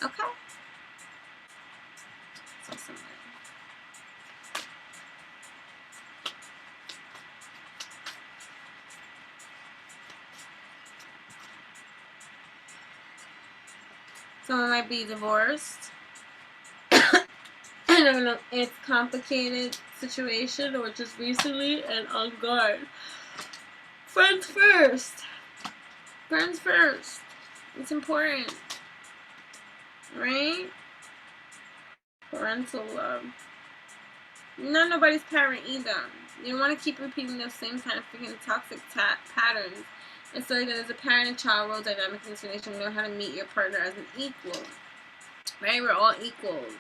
Okay? So somebody. Someone might be divorced. I don't know, it's a complicated situation, or just recently, and on guard. Friends first. Friends first. It's important. Right? Parental love. Not nobody's parent either. You don't want to keep repeating those same kind of freaking toxic patterns. And so there's a parent and child role dynamic in this relation. Learn how to meet your partner as an equal. Right? We're all equals.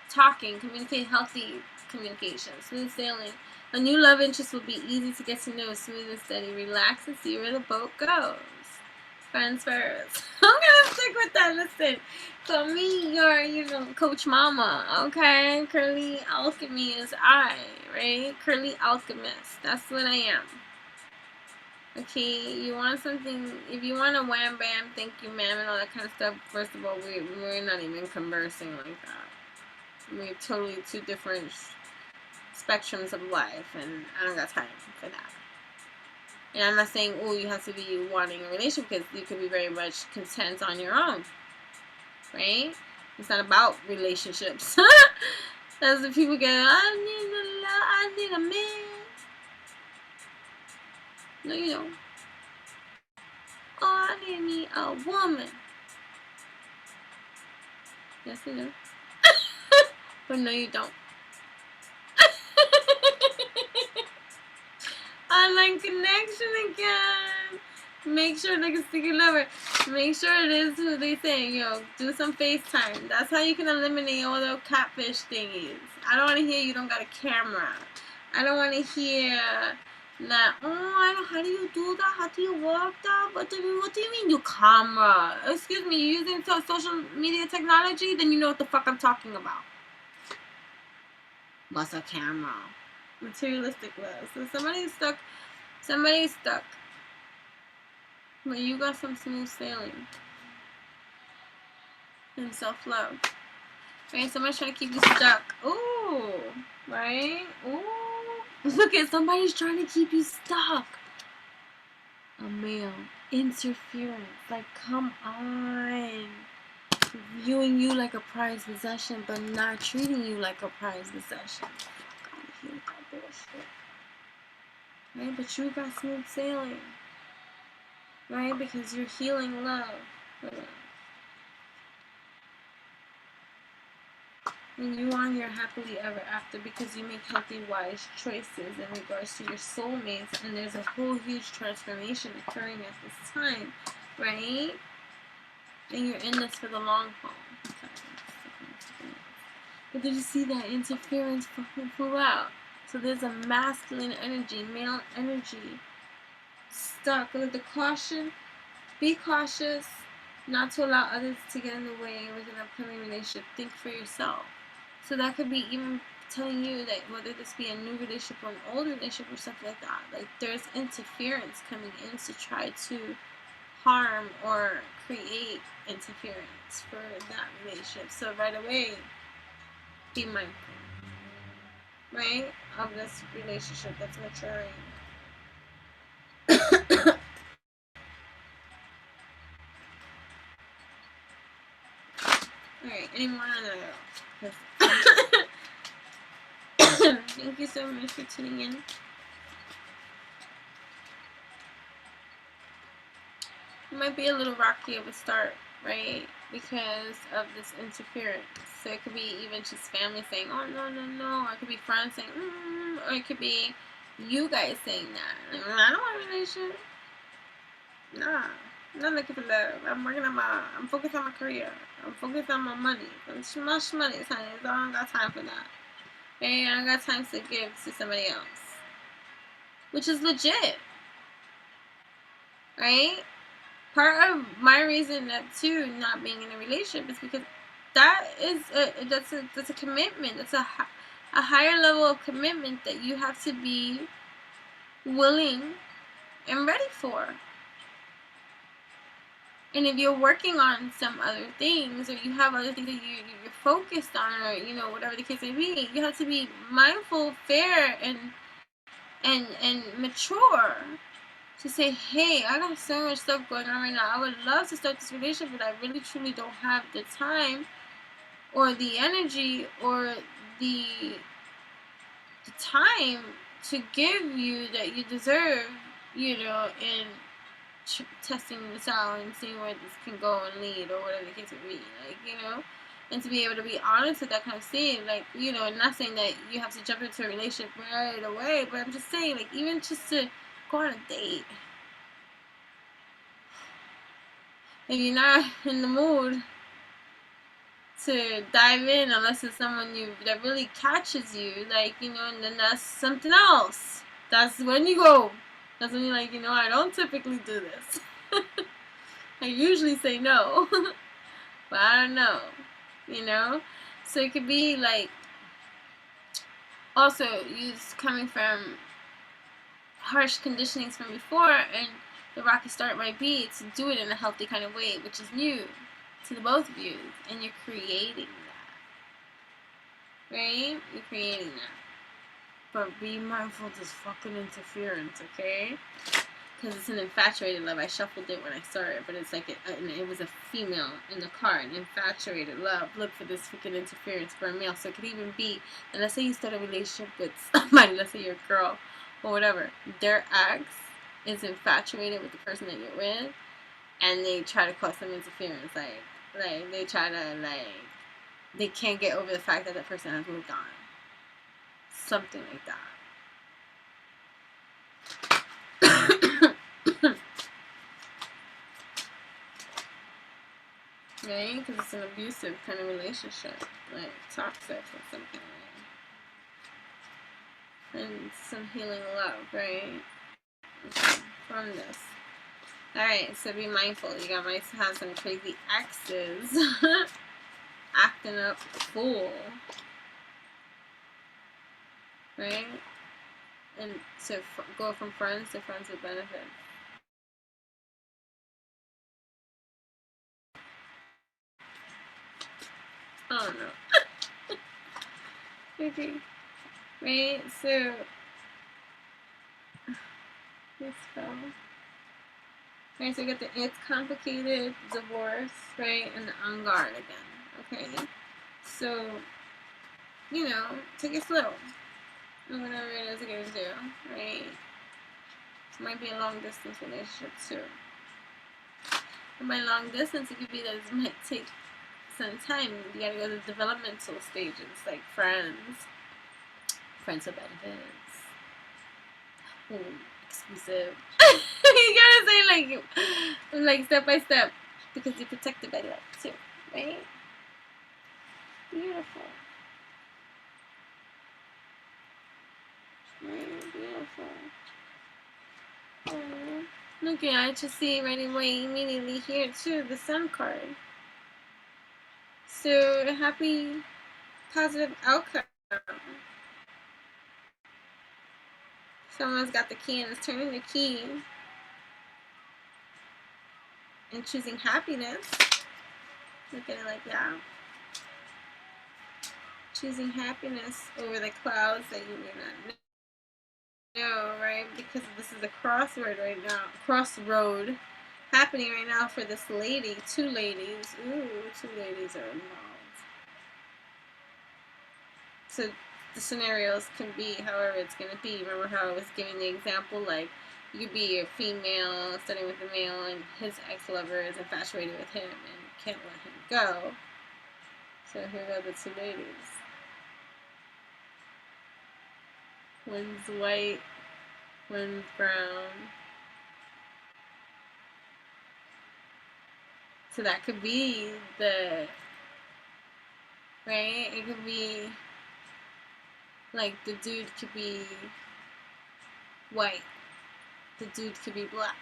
Talking, communicate, healthy communication, smooth sailing. A new love interest will be easy to get to know, smooth and steady. Relax and see where the boat goes. Friends first. I'm gonna stick with that. Listen, call me your, Coach Mama, okay? Curly Alchemy is I, right? Curly Alchemist. That's what I am. Okay, you want something, if you want a wham bam, thank you ma'am, and all that kind of stuff, first of all, we're not even conversing like that. We're totally 2 different spectrums of life, and I don't got time for that. And I'm not saying, oh, you have to be wanting a relationship, because you could be very much content on your own, right? It's not about relationships. As the people get, I need a man. No, you don't. Oh, I need me a woman. Yes, you do. But no, you don't. Online connection again. Make sure they can stick it over. Make sure it is who they say. Yo, do some FaceTime. That's how you can eliminate all those catfish thingies. I don't want to hear you don't got a camera. I don't want to hear that, oh, I don't, how do you do that? How do you work that? What do you mean you camera? Excuse me, you're using social media technology? Then you know what the fuck I'm talking about. What's a camera? Materialistic love. So somebody's stuck. Somebody's stuck. But you got some smooth sailing. And self-love. Right? Somebody's trying to keep you stuck. Ooh. Right? Ooh. Look at somebody's trying to keep you stuck. A male. Interference. Like, come on. Viewing you like a prized possession, but not treating you like a prized possession. Right? But you got smooth sailing. Right? Because you're healing love. And you on your happily ever after, because you make healthy, wise choices in regards to your soulmates, and there's a whole huge transformation occurring at this time, right? And you're in this for the long haul. But did you see that interference fucking flew out? So there's a masculine energy, male energy, stuck with the caution. Be cautious not to allow others to get in the way with an upcoming relationship. Think for yourself. So that could be even telling you that whether this be a new relationship or an old relationship or stuff like that, like there's interference coming in to try to harm or create interference for that relationship. So right away, be mindful, right, of this relationship that's maturing. Alright, any more on that? Thank you so much for tuning in. It might be a little rocky of a start, right? Because of this interference. So it could be even just family saying, oh, no, no, no. Or it could be friends saying, or it could be you guys saying that. Like, I don't want a relationship. Nah. I'm not looking for love. I'm focused on my career. I'm focused on my money. I'm much money, honey. So I don't got time for that. Okay? I don't got time to give to somebody else. Which is legit. Right? Part of my reason that too not being in a relationship is because that is that's a commitment. That's a higher level of commitment that you have to be willing and ready for. And if you're working on some other things, or you have other things that you're focused on, or you know, whatever the case may be, you have to be mindful, fair, and mature to say, hey, I got so much stuff going on right now. I would love to start this relationship, but I really truly don't have the time or the energy or the time to give you that you deserve, you know, in testing this out and seeing where this can go and lead, or whatever the case may be, like, you know, and to be able to be honest with that kind of thing, like, you know, not saying that you have to jump into a relationship right away, but I'm just saying, like, even just to go on a date, if you're not in the mood to dive in, unless it's someone that really catches you, like, you know, and then that's something else. That's when you go. That's when you're like, you know, I don't typically do this. I usually say no. But I don't know. You know? So it could be like, also, you coming from harsh conditionings from before, and the rocky start might be to do it in a healthy kind of way, which is new to the both of you, and you're creating that. Right? You're creating that. But be mindful of this fucking interference, okay? because it's an infatuated love. I shuffled it when I saw it, but it's like it was a female in the card. An infatuated love. Look for this freaking interference for a male. So it could even be, and let's say you start a relationship with somebody, let's say you're a girl or whatever, their ex is infatuated with the person that you're with, and they try to cause some interference, like they try to, they can't get over the fact that that person has moved on. Something like that. Right? Because it's an abusive kind of relationship, like toxic or something, right? And some healing love, right? From this. Alright, so be mindful. You might have some crazy exes acting up fool. Right? And so go from friends to friends with benefits. I don't know. Okay. Right? So this fell. Right, so you get the it's complicated, divorce, right, and the on guard again. Okay. So, you know, take it slow. Whatever it is you're gonna do, right? It might be a long distance relationship too. And by long distance, it could be that it might take some time. You gotta go to the developmental stages, like friends with benefits, exclusive. You gotta say like step by step, because you're protected by love too, right? Beautiful. Right, beautiful. Oh, okay, I just see right away immediately here too, the Sun card. So, happy, positive outcome. Someone's got the key and is turning the key and choosing happiness. Look at it like that. Choosing happiness over the clouds that you may not know, right? Because this is a crossroad right now. Crossroad happening right now for this lady. Two ladies. Ooh, two ladies are involved. So the scenarios can be however it's going to be. Remember how I was giving the example, like you could be a female studying with a male and his ex-lover is infatuated with him and can't let him go. So here go the two ladies. One's white, one's brown. So that could be the, right? It could be like the dude could be white, the dude could be black,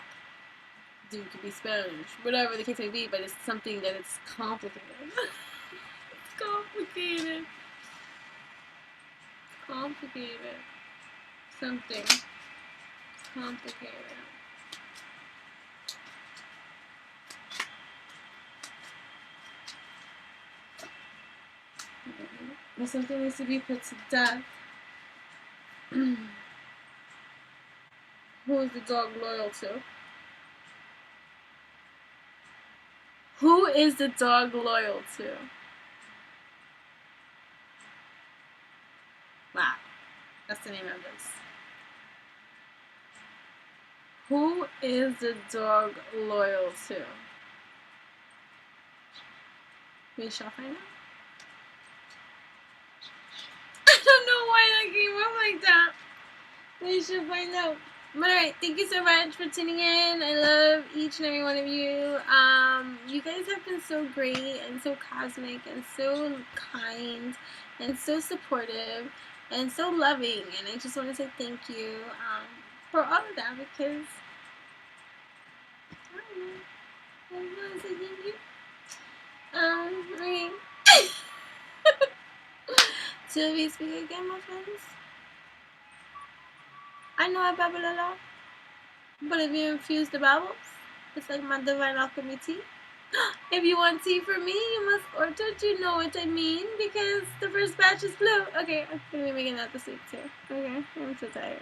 the dude could be Spanish, whatever the case may be, but it's something that it's complicated. It's complicated. Complicated. Something complicated. But something needs to be put to death. Who is the dog loyal to? Who is the dog loyal to? Wow, that's the name of this. Who is the dog loyal to? We shall find out. I don't know why that came up like that. We should find out. But alright, thank you so much for tuning in. I love each and every one of you. You guys have been so great and so cosmic and so kind and so supportive and so loving. And I just want to say thank you for all of that, because I don't know. I want to say thank you. Right. Till we speak again, my friends. I know I babble a lot, but if you infuse the babbles, it's like my divine alchemy tea. If you want tea from me, you must order it. You know what I mean, because the first batch is blue. Okay, I'm gonna be making that this week too. Okay, I'm so tired.